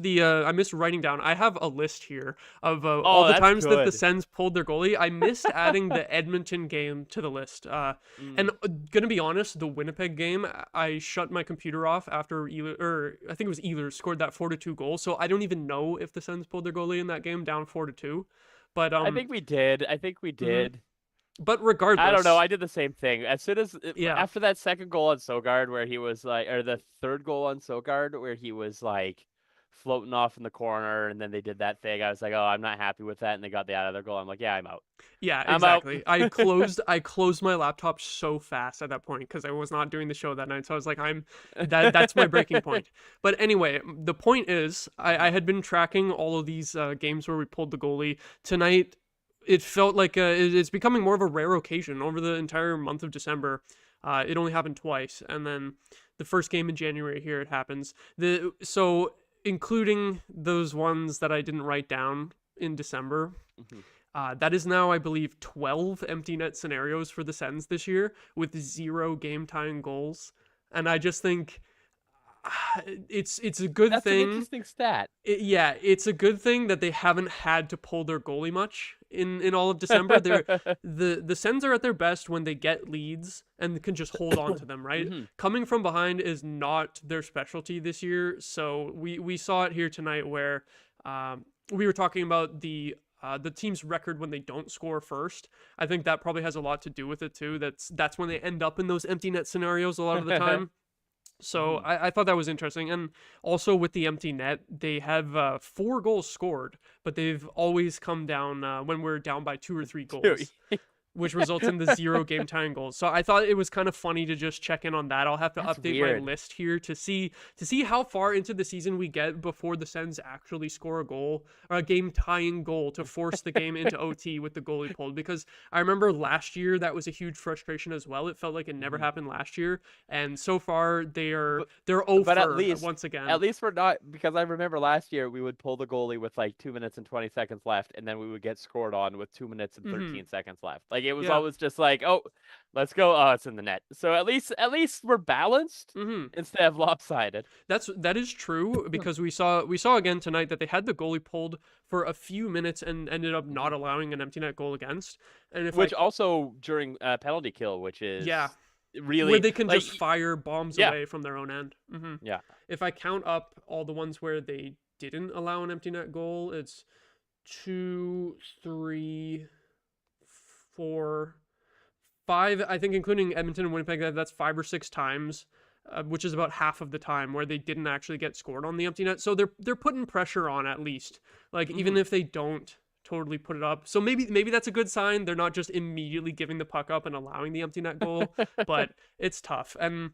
writing down. I have a list here of all the that's times that the good. Sens pulled their goalie. I missed adding the Edmonton game to the list. And gonna be honest, the Winnipeg game, I shut my computer off after I think it was Ehlers scored that 4-2 goal. So I don't even know if the Sens pulled their goalie in that game down 4-2. But I think we did. But regardless, I don't know. I did the same thing. As soon as Yeah. after that second goal on Sogard, where he was like, or the third goal on Sogard, where he was like floating off in the corner, and then they did that thing. I was like, oh, I'm not happy with that, and they got the other goal. I'm like, yeah, I'm out. Yeah, I'm out. exactly. I closed my laptop so fast at that point because I was not doing the show that night. So I was like, that's my breaking point. But anyway, the point is, I had been tracking all of these games where we pulled the goalie. Tonight, it felt like it's becoming more of a rare occasion. Over the entire month of December, it only happened twice, and then the first game in January here it happens. So including those ones that I didn't write down in December. That is now, I believe, 12 empty net scenarios for the Sens this year with 0 game-tying goals. And I just think it's a good That's thing. an interesting stat. It's a good thing that they haven't had to pull their goalie much in all of December. The Sens are at their best when they get leads and can just hold on to them, right? Coming from behind is not their specialty this year. So we saw it here tonight where we were talking about the team's record when they don't score first. I think that probably has a lot to do with it too. That's when they end up in those empty net scenarios a lot of the time. So I thought that was interesting. And also with the empty net, they have 4 goals scored, but they've always come down when we're down by 2 or 3 goals. Which results in the 0 game-tying goals. So I thought it was kind of funny to just check in on that. I'll have to update my list here to see how far into the season we get before the Sens actually score a goal or a game-tying goal to force the game into OT with the goalie pulled. Because I remember last year that was a huge frustration as well. It felt like it never happened last year, and so far they're over. But at least once again, at least we're not, because I remember last year we would pull the goalie with like 2 minutes and 20 seconds left, and then we would get scored on with 2 minutes and 13 seconds left. Like it was always just like, oh, let's go. Oh, it's in the net. So at least we're balanced instead of lopsided. That is true, because we saw again tonight that they had the goalie pulled for a few minutes and ended up not allowing an empty net goal against. And also during penalty kill, which is really where they can just fire bombs away from their own end. Yeah. If I count up all the ones where they didn't allow an empty net goal, it's 2, 3, 4, 5, I think, including Edmonton and Winnipeg. That's 5 or 6 times, which is about half of the time where they didn't actually get scored on the empty net. So they're putting pressure on, at least, like even if they don't totally put it up. So maybe that's a good sign. They're not just immediately giving the puck up and allowing the empty net goal, but it's tough. And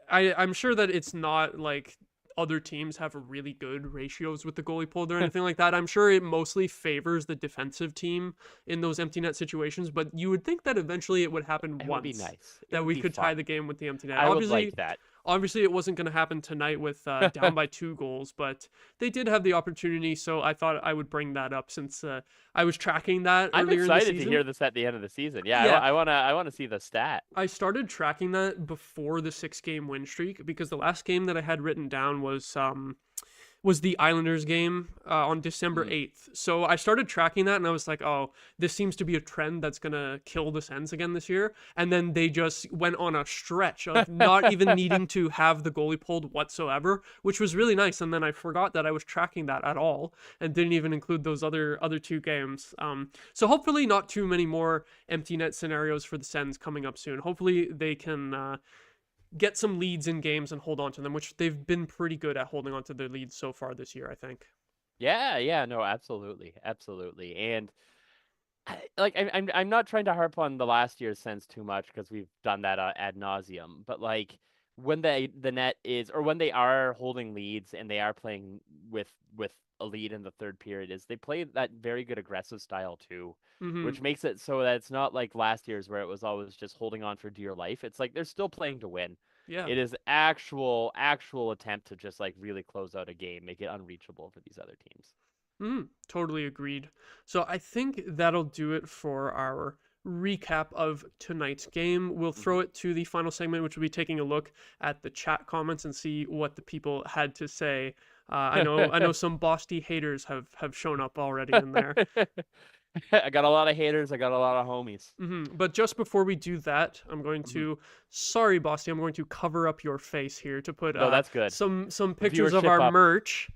I'm sure that it's not like other teams have really good ratios with the goalie pulled or anything like that. I'm sure it mostly favors the defensive team in those empty net situations, but you would think that eventually it would happen It once. would be nice. It That would we be could tie fun. the game with the empty net. I would like that. Obviously, it wasn't going to happen tonight with down by 2 goals, but they did have the opportunity, so I thought I would bring that up since I was tracking that I'm earlier in the excited season. to hear this at the end of the season. Yeah, Yeah. I wanna see the stat. I started tracking that before the 6-game win streak because the last game that I had written down was the Islanders game on December 8th. So I started tracking that and I was like, oh, this seems to be a trend that's going to kill the Sens again this year. And then they just went on a stretch of not even needing to have the goalie pulled whatsoever, which was really nice. And then I forgot that I was tracking that at all and didn't even include those other 2 games. So hopefully not too many more empty net scenarios for the Sens coming up soon. Hopefully they can get some leads in games and hold on to them, which they've been pretty good at holding on to their leads so far this year, I think. Yeah, no, absolutely. And I'm not trying to harp on the last year's Sens too much because we've done that ad nauseum, but like when the net is, or when they are holding leads and they are playing with a lead in the third period, is they play that very good aggressive style too, which makes it so that it's not like last year's where it was always just holding on for dear life. It's like they're still playing to win. Yeah. It is actual attempt to just like really close out a game, make it unreachable for these other teams. Totally agreed. So I think that'll do it for our recap of tonight's game. We'll throw it to the final segment, which will be taking a look at the chat comments and see what the people had to say. I know some Bosty haters have shown up already in there. I got a lot of haters. I got a lot of homies. But just before we do that, I'm going to, sorry, Bosty, I'm going to cover up your face here to put that's good. some pictures of Viewership our up. merch.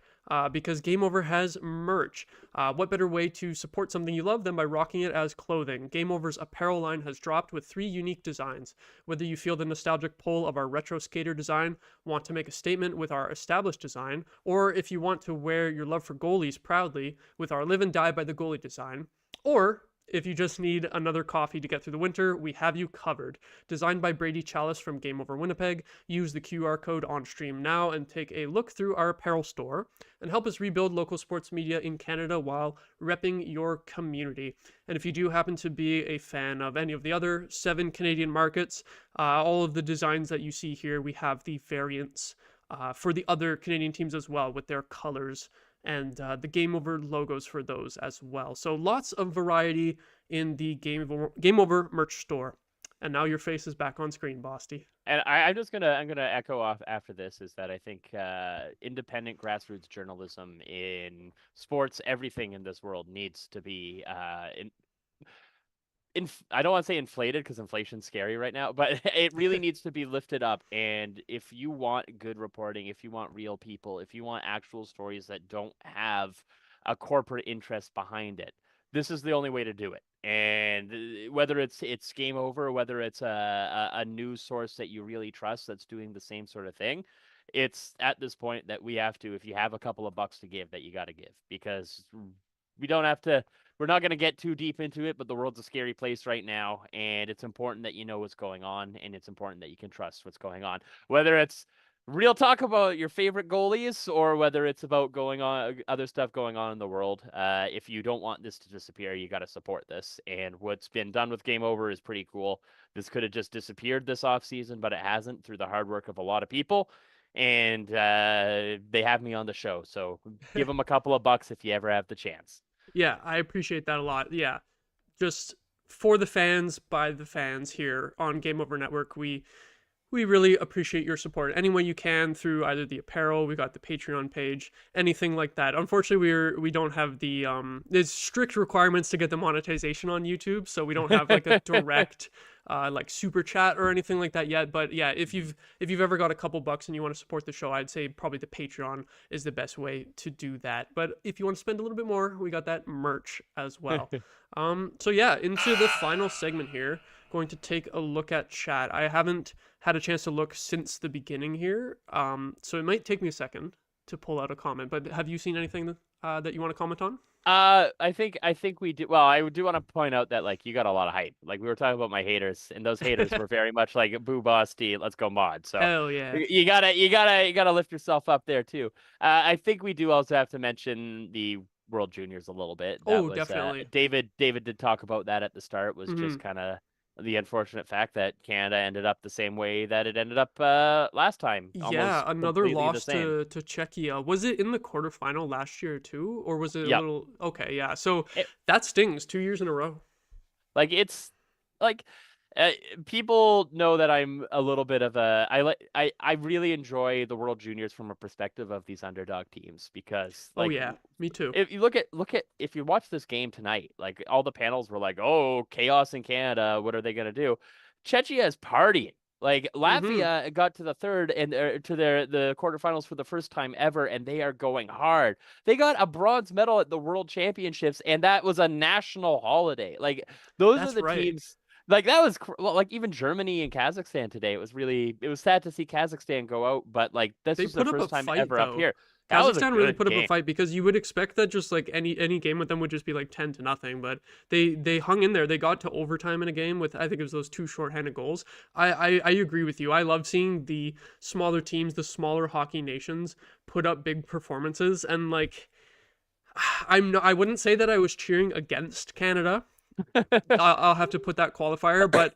Because Game Over has merch. What better way to support something you love than by rocking it as clothing? Game Over's apparel line has dropped with 3 unique designs. Whether you feel the nostalgic pull of our retro skater design, want to make a statement with our established design, or if you want to wear your love for goalies proudly with our live and die by the goalie design, or if you just need another coffee to get through the winter, we have you covered. Designed by Brady Chalice from Game Over Winnipeg, use the QR code on stream now and take a look through our apparel store and help us rebuild local sports media in Canada while repping your community. And if you do happen to be a fan of any of the other 7 Canadian markets, all of the designs that you see here, we have the variants for the other Canadian teams as well with their colors and the Game Over logos for those as well. So lots of variety in the Game Over merch store. And now your face is back on screen, Bosty. And I'm gonna echo off after this is that I think independent grassroots journalism in sports, everything in this world needs to be I don't want to say inflated because inflation's scary right now, but it really needs to be lifted up. And if you want good reporting, if you want real people, if you want actual stories that don't have a corporate interest behind it, this is the only way to do it. And whether it's Game Over, whether it's a news source that you really trust that's doing the same sort of thing, it's at this point that we have to, if you have a couple of bucks to give, that you got to give, because we don't have to. We're not going to get too deep into it, but the world's a scary place right now, and it's important that you know what's going on, and it's important that you can trust what's going on. Whether it's real talk about your favorite goalies or whether it's about other stuff going on in the world, if you don't want this to disappear, you got to support this. And what's been done with Game Over is pretty cool. This could have just disappeared this offseason, but it hasn't through the hard work of a lot of people. And they have me on the show, so give them a couple of bucks if you ever have the chance. Yeah, I appreciate that a lot. Yeah, just for the fans, by the fans here on Game Over Network, we really appreciate your support any way you can through either the apparel, we got the Patreon page, anything like that. Unfortunately, we don't have the there's strict requirements to get the monetization on YouTube, so we don't have like a direct like super chat or anything like that yet. But yeah, if you've ever got a couple bucks and you want to support the show, I'd say probably the Patreon is the best way to do that. But if you want to spend a little bit more, we got that merch as well. So yeah, into the final segment here, going to take a look at chat. I haven't had a chance to look since the beginning here, so it might take me a second. to pull out a comment. But have you seen anything that you want to comment on? I think we do. Well, I do want to point out that like you got a lot of hype. Like we were talking about my haters, and those haters were very much like Boo Bosty, let's go Maude. So Hell yeah. you gotta lift yourself up there too. I think we do also have to mention the World Juniors a little bit. That was, definitely. David did talk about that at the start. Was just kind of the unfortunate fact that Canada ended up the same way that it ended up last time. Yeah, another loss to Czechia. Was it in the quarterfinal last year too, or was it a little? Okay, yeah. So that stings. 2 years in a row. Like it's like people know that I'm a little bit of a I really enjoy the World Juniors from a perspective of these underdog teams because like me too. If you look at if you watch this game tonight, like all the panels were like, oh, chaos in Canada, what are they gonna do? Czechia is partying. Like Latvia got to the third and to the quarterfinals for the first time ever, and they are going hard. They got a bronze medal at the World Championships, and that was a national holiday. Like those are the teams. Like that was like even Germany and Kazakhstan today. It was sad to see Kazakhstan go out, but like this was the first time ever up here. Kazakhstan really put up a fight because you would expect that just like any game with them would just be like 10-0, but they hung in there. They got to overtime in a game with I think it was those 2 shorthanded goals. I agree with you. I love seeing the smaller teams, the smaller hockey nations put up big performances, and like I wouldn't say that I was cheering against Canada. I'll have to put that qualifier, but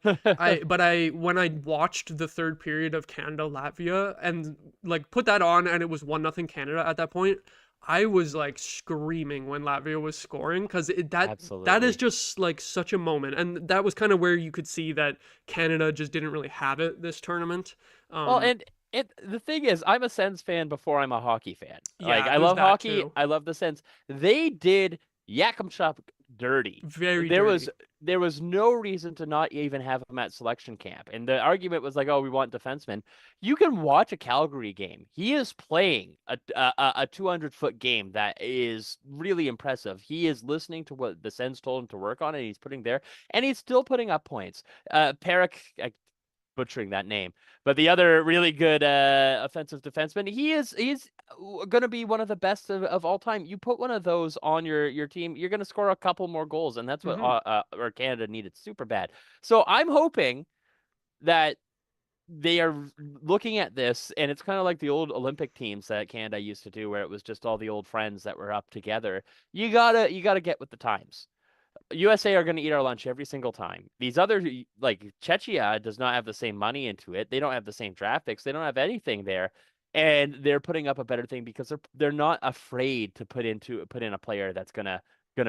when I watched the third period of Canada Latvia and like put that on and it was 1-0 Canada at that point, I was like screaming when Latvia was scoring because that is just like such a moment, and that was kind of where you could see that Canada just didn't really have it this tournament. The thing is, I'm a Sens fan before I'm a hockey fan. Yeah, like I love hockey. Too. I love the Sens. They did Yakimchuk dirty. Very dirty. Dirty. There was no reason to not even have him at selection camp. And the argument was like, oh, we want defensemen. You can watch a Calgary game. He is playing a 200-foot game that is really impressive. He is listening to what the Sens told him to work on, and he's putting there, and he's still putting up points. Perek, butchering that name, but the other really good offensive defenseman, he's going to be one of the best of all time. You put one of those on your team, you're going to score a couple more goals, and that's what or Canada needed super bad. So I'm hoping that they are looking at this, and it's kind of like the old Olympic teams that Canada used to do, where it was just all the old friends that were up together. You gotta get with the times. USA are going to eat our lunch every single time. These other, like Czechia, does not have the same money into it. They don't have the same draft picks. They don't have anything there, and they're putting up a better thing because they're not afraid to put in a player that's gonna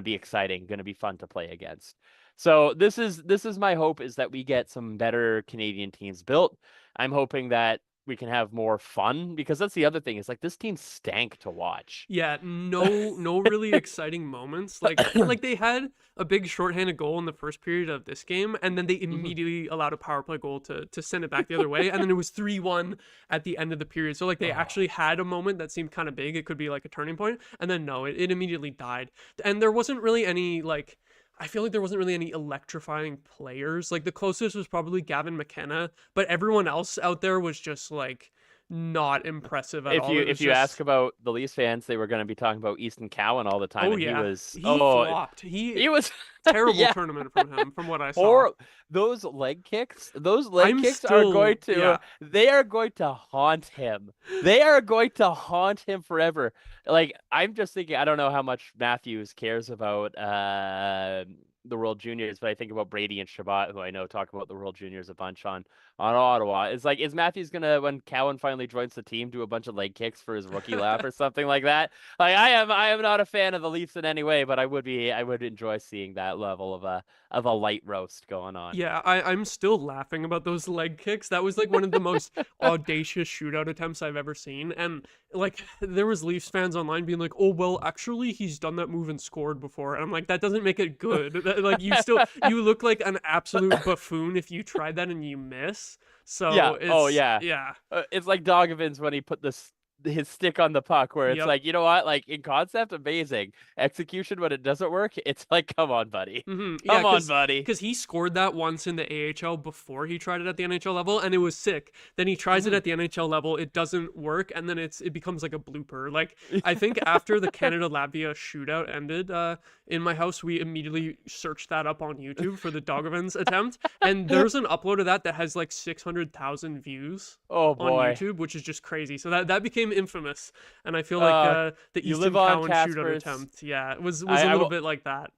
be exciting, gonna be fun to play against. So this is my hope, is that we get some better Canadian teams built. I'm hoping that we can have more fun, because that's the other thing, is like this team stank to watch. Yeah, no really exciting moments. Like they had a big shorthanded goal in the first period of this game, and then they immediately allowed a power play goal to send it back the other way, and then it was 3-1 at the end of the period. So like they actually had a moment that seemed kind of big. It could be like a turning point, and then no, it immediately died. And there wasn't really any like, I feel like there wasn't really any electrifying players. Like the closest was probably Gavin McKenna, but everyone else out there was just like not impressive at all. If you ask about the Leafs fans, they were going to be talking about Easton Cowan all the time. Oh, and yeah. He flopped. He was terrible tournament from him, from what I saw. Or those leg kicks are going to they are going to haunt him. They are going to haunt him forever. Like, I'm just thinking, I don't know how much Matthews cares about the World Juniors, but I think about Brady and Shabbat, who I know talk about the World Juniors a bunch on Ottawa. It's like, is Matthews gonna, when Cowan finally joins the team, do a bunch of leg kicks for his rookie lap or something like that? Like, I am not a fan of the Leafs in any way, but I would enjoy seeing that level of a light roast going on. Yeah, I'm still laughing about those leg kicks. That was like one of the most audacious shootout attempts I've ever seen. And like, there was Leafs fans online being like, oh, well, actually he's done that move and scored before. And I'm like, that doesn't make it good. Like, you look like an absolute buffoon if you tried that and you miss. So yeah. It's like Dogovins when he put his stick on the puck, where it's Yep. like, you know what, like in concept, amazing. Execution, when it doesn't work, it's like, come on, buddy. Yeah, Come on, buddy. because he scored that once in the AHL before he tried it at the NHL level, and it was sick. Then he tries it at the NHL level, it doesn't work, and then it becomes like a blooper. Like, I think after the Canada-Latvia shootout ended, in my house, we immediately searched that up on YouTube for the Dogovan's attempt, and there's an upload of that has like 600,000 views Oh on boy. YouTube, which is just crazy. So that became infamous, and I feel like the you Easton live on, Cowan shootout Kaspers. attempt, yeah, it was a I little will- bit like that.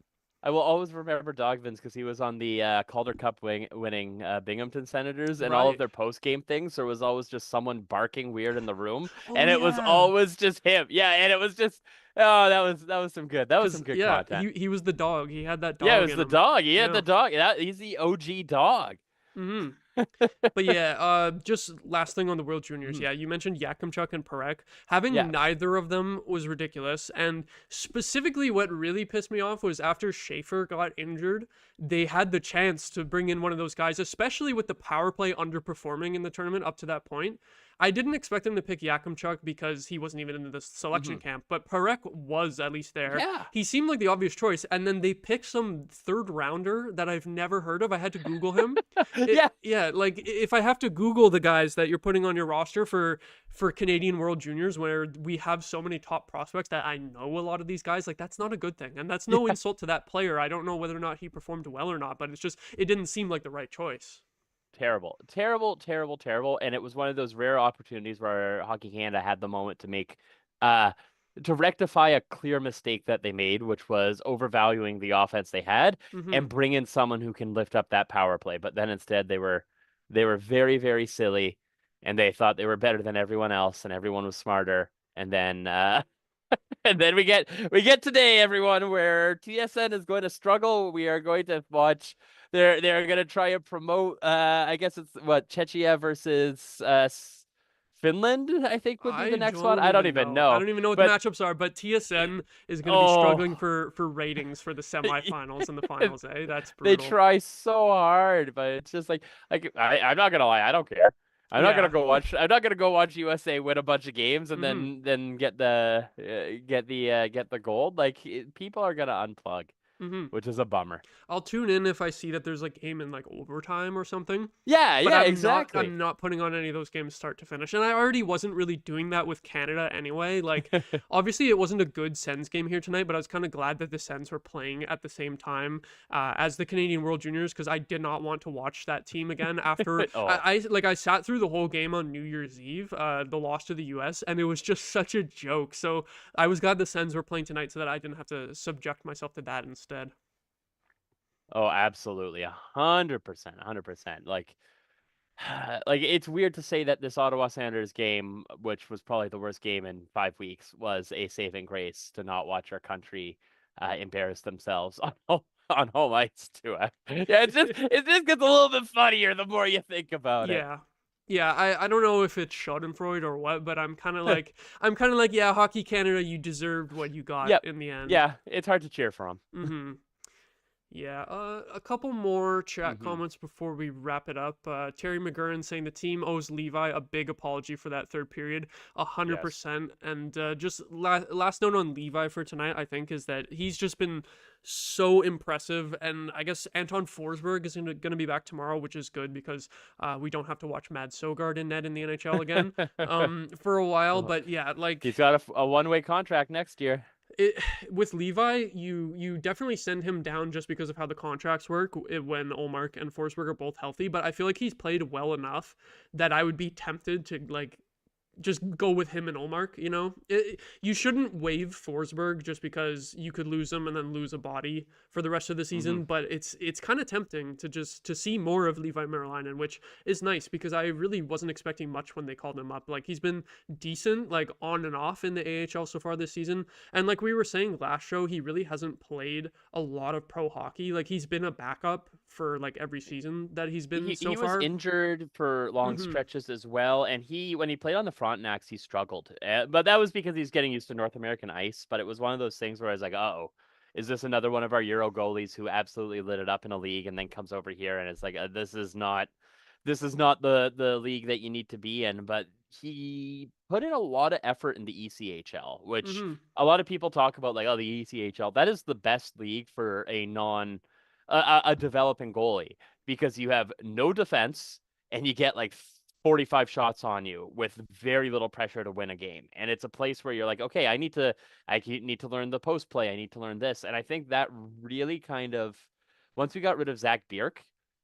I will always remember Dogvins because he was on the Calder Cup winning Binghamton Senators, and all Right. of their post game things. There was always just someone barking weird in the room, Oh, and it was yeah. always just him. Yeah, and it was just that was some good. That was some good yeah, content. he was the dog. He had that dog. Yeah, it was in the him. dog. He had Yeah. the dog. He's the OG dog. Mm-hmm. But yeah, just last thing on the World Juniors. Yeah, you mentioned Yakimchuk and Parekh. Having Yeah. neither of them was ridiculous. And specifically, what really pissed me off was after Schaefer got injured, they had the chance to bring in one of those guys, especially with the power play underperforming in the tournament up to that point. I didn't expect them to pick Yakimchuk because he wasn't even in the selection camp, but Parekh was at least there. Yeah. He seemed like the obvious choice, and then they picked some third rounder that I've never heard of. I had to Google him. Yeah, like if I have to Google the guys that you're putting on your roster for Canadian World Juniors, where we have so many top prospects that I know a lot of these guys, like that's not a good thing, and that's no insult to that player. I don't know whether or not he performed well or not, but it's just it didn't seem like the right choice. Terrible. And it was one of those rare opportunities where Hockey Canada had the moment to make to rectify a clear mistake that they made, which was overvaluing the offense they had and bring in someone who can lift up that power play. But then instead they were very, very silly, and they thought they were better than everyone else, and everyone was smarter. And then and then we get today, everyone, where TSN is going to struggle. We are going to watch. They're going to try and promote. I guess it's what, Czechia versus Finland, I think would be the next one. I don't even know. I don't even know what the matchups are, but TSN is going to be struggling for ratings for the semifinals and the finals. That's brutal. They try so hard, but it's just like I'm not gonna lie. I don't care. I'm not gonna go watch. I'm not gonna go watch USA win a bunch of games and then get the gold. Like people are gonna unplug, which is a bummer. I'll tune in if I see that there's like game in like overtime or something. Yeah, But exactly. I'm not putting on any of those games start to finish, and I already wasn't really doing that with Canada anyway. Like, obviously, it wasn't a good Sens game here tonight, but I was kind of glad that the Sens were playing at the same time as the Canadian World Juniors, because I did not want to watch that team again after. I sat through the whole game on New Year's Eve, the loss to the U.S., and it was just such a joke. So I was glad the Sens were playing tonight so that I didn't have to subject myself to that instead. Oh, absolutely. 100%. Like it's weird to say that this Ottawa Senators game, which was probably the worst game in 5 weeks, was a saving grace to not watch our country embarrass themselves on home ice too. Yeah, it just gets a little bit funnier the more you think about it. Yeah, I don't know if it's Schadenfreude or what, but I'm kind of like yeah, Hockey Canada, you deserved what you got in the end. Yeah, it's hard to cheer for them. Yeah, a couple more chat comments before we wrap it up. Terry McGurran saying the team owes Levi a big apology for that third period, 100%. And just last note on Levi for tonight, I think, is that he's just been so impressive. And I guess Anton Forsberg is going to be back tomorrow, which is good because we don't have to watch Mad Sogard in net in the NHL again for a while. But yeah, like he's got a one-way contract next year. With Levi, you definitely send him down just because of how the contracts work when Ullmark and Forsberg are both healthy, but I feel like he's played well enough that I would be tempted to like just go with him and Ullmark, you know? You shouldn't waive Forsberg just because you could lose him and then lose a body for the rest of the season, but it's kind of tempting to see more of Levi Merilainen, which is nice because I really wasn't expecting much when they called him up. Like, he's been decent, like, on and off in the AHL so far this season, and like we were saying last show, he really hasn't played a lot of pro hockey. Like, he's been a backup for, like, every season that he's been so far. He was injured for long stretches as well, and when he played on the Frontenacs, he struggled. But that was because he's getting used to North American ice. But it was one of those things where I was like, uh-oh, is this another one of our Euro goalies who absolutely lit it up in a league and then comes over here and it's like, this is not the league that you need to be in. But he put in a lot of effort in the ECHL, which Mm-hmm. a lot of people talk about, like, oh, the ECHL, that is the best league for a developing goalie, because you have no defense and you get like 45 shots on you with very little pressure to win a game. And it's a place where you're like, okay, I need to learn the post play. I need to learn this. And I think that really kind of, once we got rid of Zach Bierk,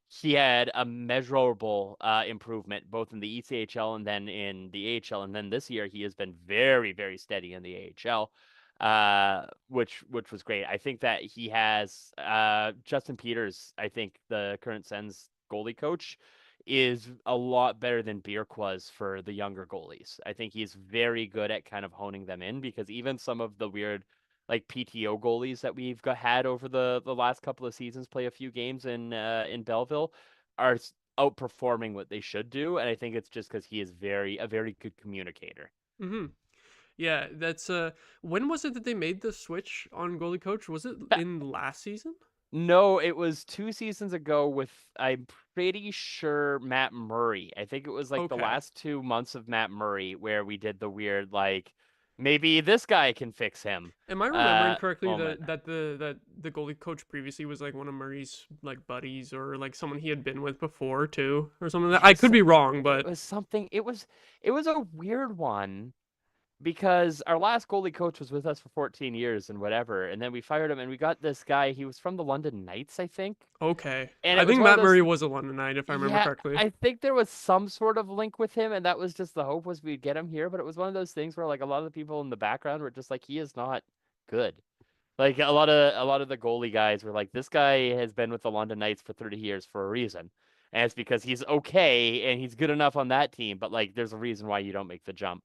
he had a measurable improvement both in the ECHL and then in the AHL. And then this year he has been very, very steady in the AHL, which was great. I think that he has Justin Peters, I think the current Sens goalie coach, is a lot better than Bierk was for the younger goalies. I think he's very good at kind of honing them in, because even some of the weird like PTO goalies that we've had over the last couple of seasons play a few games in Belleville are outperforming what they should do, and I think it's just because he is a very good communicator. Mm-hmm. Yeah, that's when was it that they made the switch on goalie coach? Was it in last season? No, it was 2 seasons ago with, I'm pretty sure, Matt Murray. I think it was like the Okay. last 2 months of Matt Murray where we did the weird, like, maybe this guy can fix him. Am I remembering correctly Moment. that the goalie coach previously was like one of Murray's like buddies, or like someone he had been with before too, or something? I could be wrong, It but was something. It was a weird one, because our last goalie coach was with us for 14 years and whatever, and then we fired him and we got this guy. He was from the London Knights, I think. okay. And I it was think one of Matt those, Murray was a London Knight, if I remember yeah, correctly. I think there was some sort of link with him, and that was just the hope, was we'd get him here. But it was one of those things where, like, a lot of the people in the background were just like, he is not good. Like, a lot of the goalie guys were like, this guy has been with the London Knights for 30 years for a reason. And it's because he's okay and he's good enough on that team, but like there's a reason why you don't make the jump.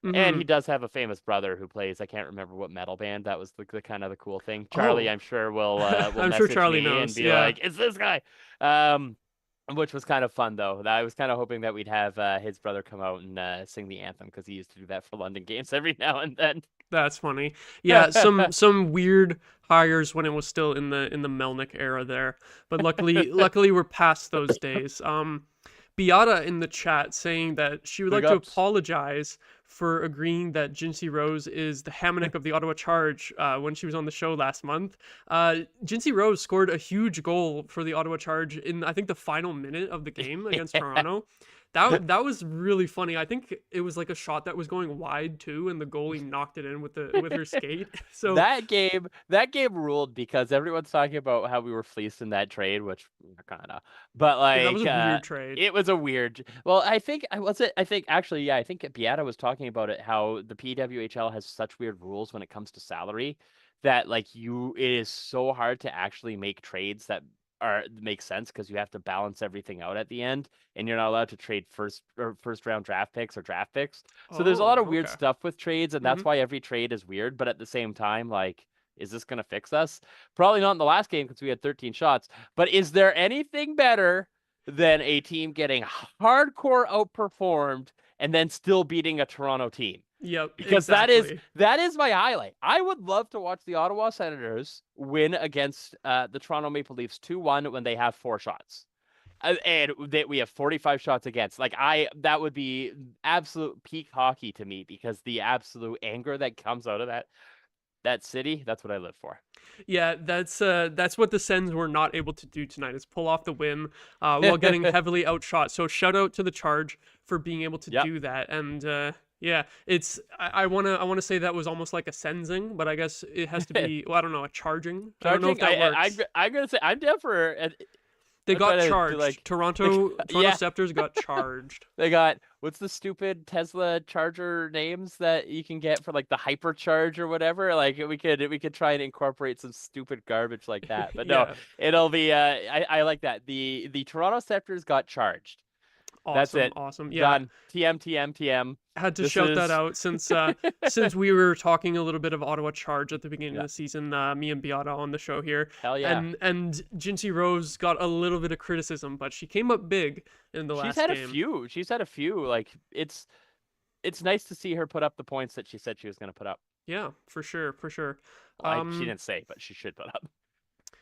And he Mm-hmm. does have a famous brother who plays, I can't remember what metal band. That was the kind of the cool thing. Charlie, Oh, I'm sure will I'm sure message Charlie me and knows. be Yeah. like, "It's this guy," um, which was kind of fun though. I was kind of hoping that we'd have his brother come out and sing the anthem, because he used to do that for London games every now and then. That's funny. Yeah, some weird hires when it was still in the Melnick era there. But luckily we're past those days. Beata in the chat saying that she would Big like to ups. apologize for agreeing that Jinsey Rose is the Hamannik of the Ottawa Charge when she was on the show last month. Jinsey Rose scored a huge goal for the Ottawa Charge in, I think, the final minute of the game against Toronto. That was really funny. I think it was like a shot that was going wide too, and the goalie knocked it in with her skate. So That game ruled, because everyone's talking about how we were fleeced in that trade, which kind of, but yeah, that was like a weird trade. it was a weird. Well, I think I think actually, yeah, I think Beata was talking about it, how the PWHL has such weird rules when it comes to salary, that like it is so hard to actually make trades that make sense, because you have to balance everything out at the end, and you're not allowed to trade first round draft picks or draft picks. So there's a lot Oh, of weird okay. stuff with trades, and Hmm. that's why every trade is weird. But at the same time, like, is this gonna fix us? Probably not in the last game, because we had 13 shots. But is there anything better than a team getting hardcore outperformed and then still beating a Toronto team? Yep, Because exactly. that is my highlight. I would love to watch the Ottawa Senators win against the Toronto Maple Leafs 2-1 when they have 4 shots. And we have 45 shots against. Like, that would be absolute peak hockey to me, because the absolute anger that comes out of that city, that's what I live for. Yeah, that's what the Sens were not able to do tonight, is pull off the win while getting heavily outshot. So shout out to the Charge for being able to Yep. do that. And yeah, it's I wanna say that was almost like a sensing, but I guess it has to be, well, I don't know, a charging. I don't know if Charging, that works. I'm gonna say I'm down for. They I'm got trying to do, charged. like, Toronto yeah. Scepters got charged. They got, what's the stupid Tesla charger names that you can get for like the hypercharge or whatever? Like, we could try and incorporate some stupid garbage like that. But no, Yeah. it'll be I like that. The Toronto Scepters got charged. That's Awesome, it. awesome. Yeah. Done. TM. Had to This shout that is out since we were talking a little bit of Ottawa Charge at the beginning of yeah. the season, me and Beata on the show here, Hell yeah. and Jinsey Rose got a little bit of criticism, but she came up big in the last game. She's had a few. Like, it's nice to see her put up the points that she said she was going to put up. Yeah, for sure, for sure. Well, she didn't say, but she should put up.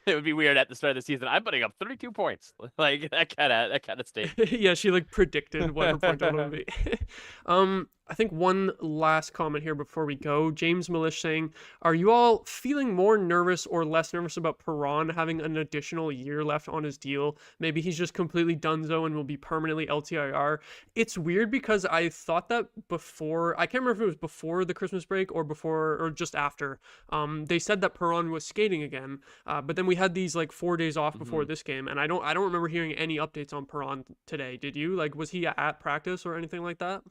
It would be weird at the start of the season. I'm putting up 32 points, like that kind of state. Yeah, she like predicted what her point total would be. I think one last comment here before we go. James Milish saying, "Are you all feeling more nervous or less nervous about Perron having an additional year left on his deal? Maybe he's just completely donezo and will be permanently LTIR." It's weird because I thought that before. I can't remember if it was before the Christmas break or before or just after. They said that Perron was skating again, but then we had these like 4 days off before this game, and I don't remember hearing any updates on Perron today. Did you? Like, was he at practice or anything like that?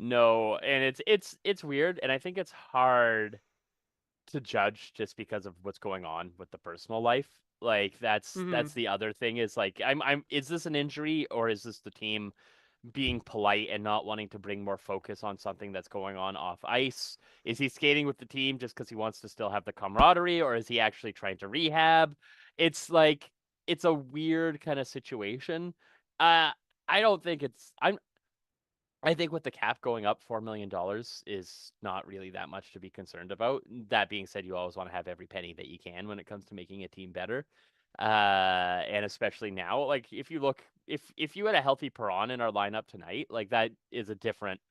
No, and it's weird, and I think it's hard to judge just because of what's going on with the personal life. Like that's the other thing is like I'm is this an injury or is this the team being polite and not wanting to bring more focus on something that's going on off ice? Is he skating with the team just because he wants to still have the camaraderie, or is he actually trying to rehab? It's like it's a weird kind of situation. I don't think I think with the cap going up $4 million is not really that much to be concerned about. That being said, you always want to have every penny that you can when it comes to making a team better. And especially now, like if you look, if you had a healthy Perron in our lineup tonight, like that is a different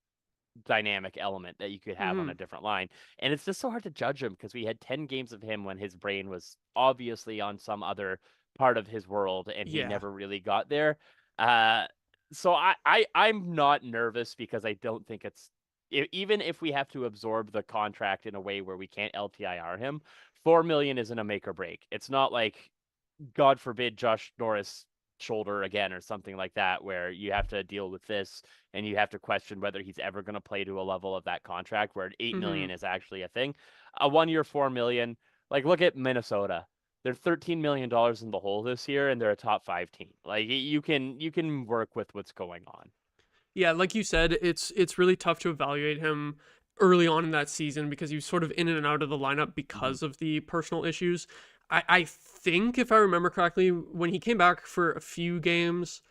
dynamic element that you could have on a different line. And it's just so hard to judge him because we had 10 games of him when his brain was obviously on some other part of his world and he never really got there. So I'm not nervous because I don't think it's even if we have to absorb the contract in a way where we can't LTIR him, 4 million isn't a make or break. It's not like, God forbid, Josh Norris shoulder again or something like that, where you have to deal with this and you have to question whether he's ever going to play to a level of that contract where 8 million is actually a thing. A 1 year, 4 million, like look at Minnesota. They're $13 million in the hole this year, and they're a top 5 team. Like you can work with what's going on. Yeah, like you said, it's really tough to evaluate him early on in that season because he was sort of in and out of the lineup because of the personal issues. I think, if I remember correctly, when he came back for a few games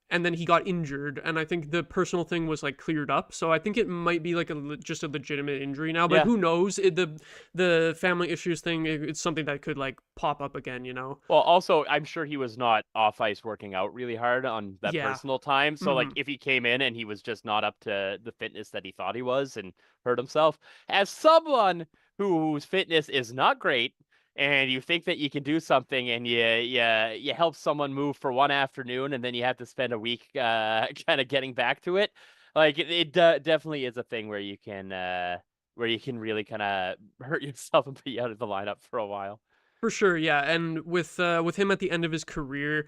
and then he got injured, and I think the personal thing was like cleared up. So I think it might be like just a legitimate injury now, but who knows? The family issues thing, it's something that could like pop up again, you know? Well, also, I'm sure he was not off ice working out really hard on that personal time. So like if he came in and he was just not up to the fitness that he thought he was and hurt himself, as someone whose fitness is not great, and you think that you can do something and you help someone move for one afternoon and then you have to spend a week kind of getting back to it. Like it definitely is a thing where you can really kind of hurt yourself and be out of the lineup for a while. For sure, yeah. And with him at the end of his career,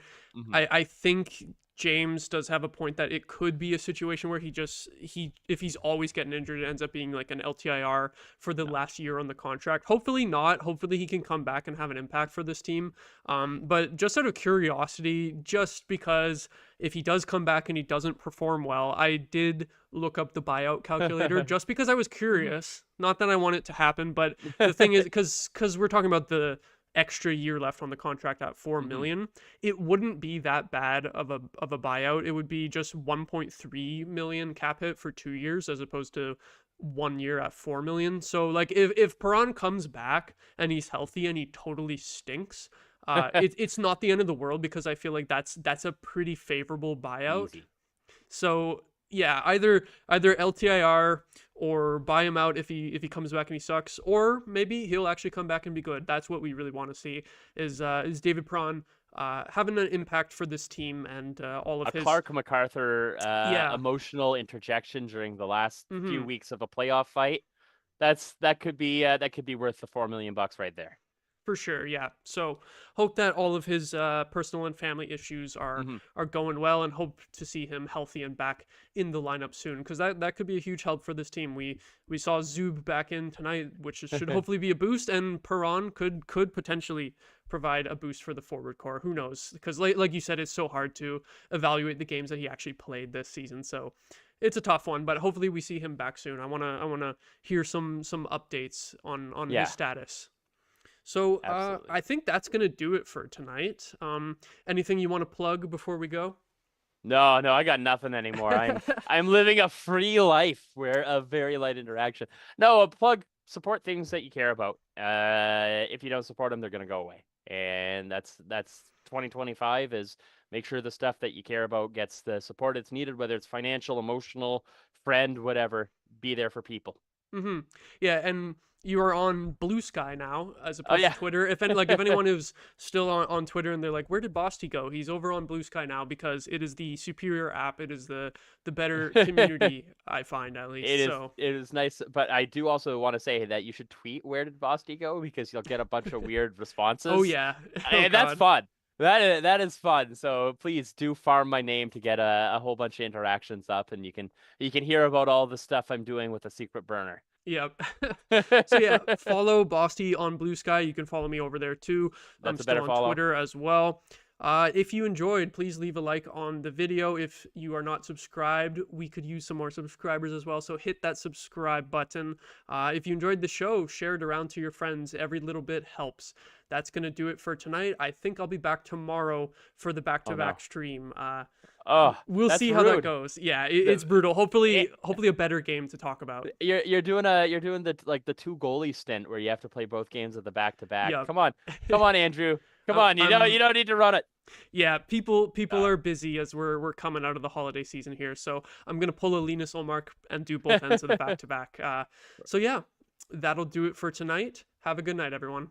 I think James does have a point that it could be a situation where if he's always getting injured, it ends up being like an LTIR for the last year on the contract. Hopefully not. Hopefully he can come back and have an impact for this team. But just out of curiosity, just because if he does come back and he doesn't perform well, I did look up the buyout calculator just because I was curious. Not that I want it to happen, but the thing is, because we're talking about the extra year left on the contract at 4 million, it wouldn't be that bad of a buyout. It would be just 1.3 million cap hit for 2 years as opposed to 1 year at 4 million. So like if Perron comes back and he's healthy and he totally stinks, it's not the end of the world because I feel like that's a pretty favorable buyout. Easy. So yeah, either LTIR or buy him out if he comes back and he sucks, or maybe he'll actually come back and be good. That's what we really want to see is David Perron having an impact for this team and all of his Clark MacArthur emotional interjection during the last few weeks of a playoff fight. That could be worth the $4 million right there. For sure, yeah. So hope that all of his personal and family issues are going well, and hope to see him healthy and back in the lineup soon, because that could be a huge help for this team. We saw Zub back in tonight, which should hopefully be a boost, and Perron could potentially provide a boost for the forward core. Who knows? Because like you said, it's so hard to evaluate the games that he actually played this season. So it's a tough one, but hopefully we see him back soon. I wanna hear some updates on his status. So I think that's going to do it for tonight. Anything you want to plug before we go? No, I got nothing anymore. I'm living a free life where a very light interaction. No, a plug support things that you care about. If you don't support them, they're going to go away. And that's 2025 is make sure the stuff that you care about gets the support it's needed, whether it's financial, emotional, friend, whatever. Be there for people. Mm-hmm. Yeah, and you are on Blue Sky now as opposed yeah. to Twitter. If anyone who's still on Twitter and they're like, where did Bosty go? He's over on Blue Sky now because it is the superior app. It is the better community, I find, at least. It is nice, but I do also want to say that you should tweet where did Bosty go, because you'll get a bunch of weird responses. Oh yeah. And that's fun. That is fun. So please do farm my name to get a whole bunch of interactions up, and you can hear about all the stuff I'm doing with a secret burner. Yep. So yeah, follow Bosty on Blue Sky. You can follow me over there too. I'm still on Twitter as well. If you enjoyed, please leave a like on the video. If you are not subscribed, we could use some more subscribers as well. So hit that subscribe button. If you enjoyed the show, share it around to your friends. Every little bit helps. That's going to do it for tonight. I think I'll be back tomorrow for the back-to-back stream. We'll see how that goes. Yeah, it's brutal. Hopefully a better game to talk about. You're doing the two goalie stint where you have to play both games at the back-to-back. Yep. Come on, Andrew. Come on, you don't need to run it. Yeah, people are busy as we're coming out of the holiday season here. So I'm gonna pull a Linus Olmark and do both ends of the back-to-back. So yeah, that'll do it for tonight. Have a good night, everyone.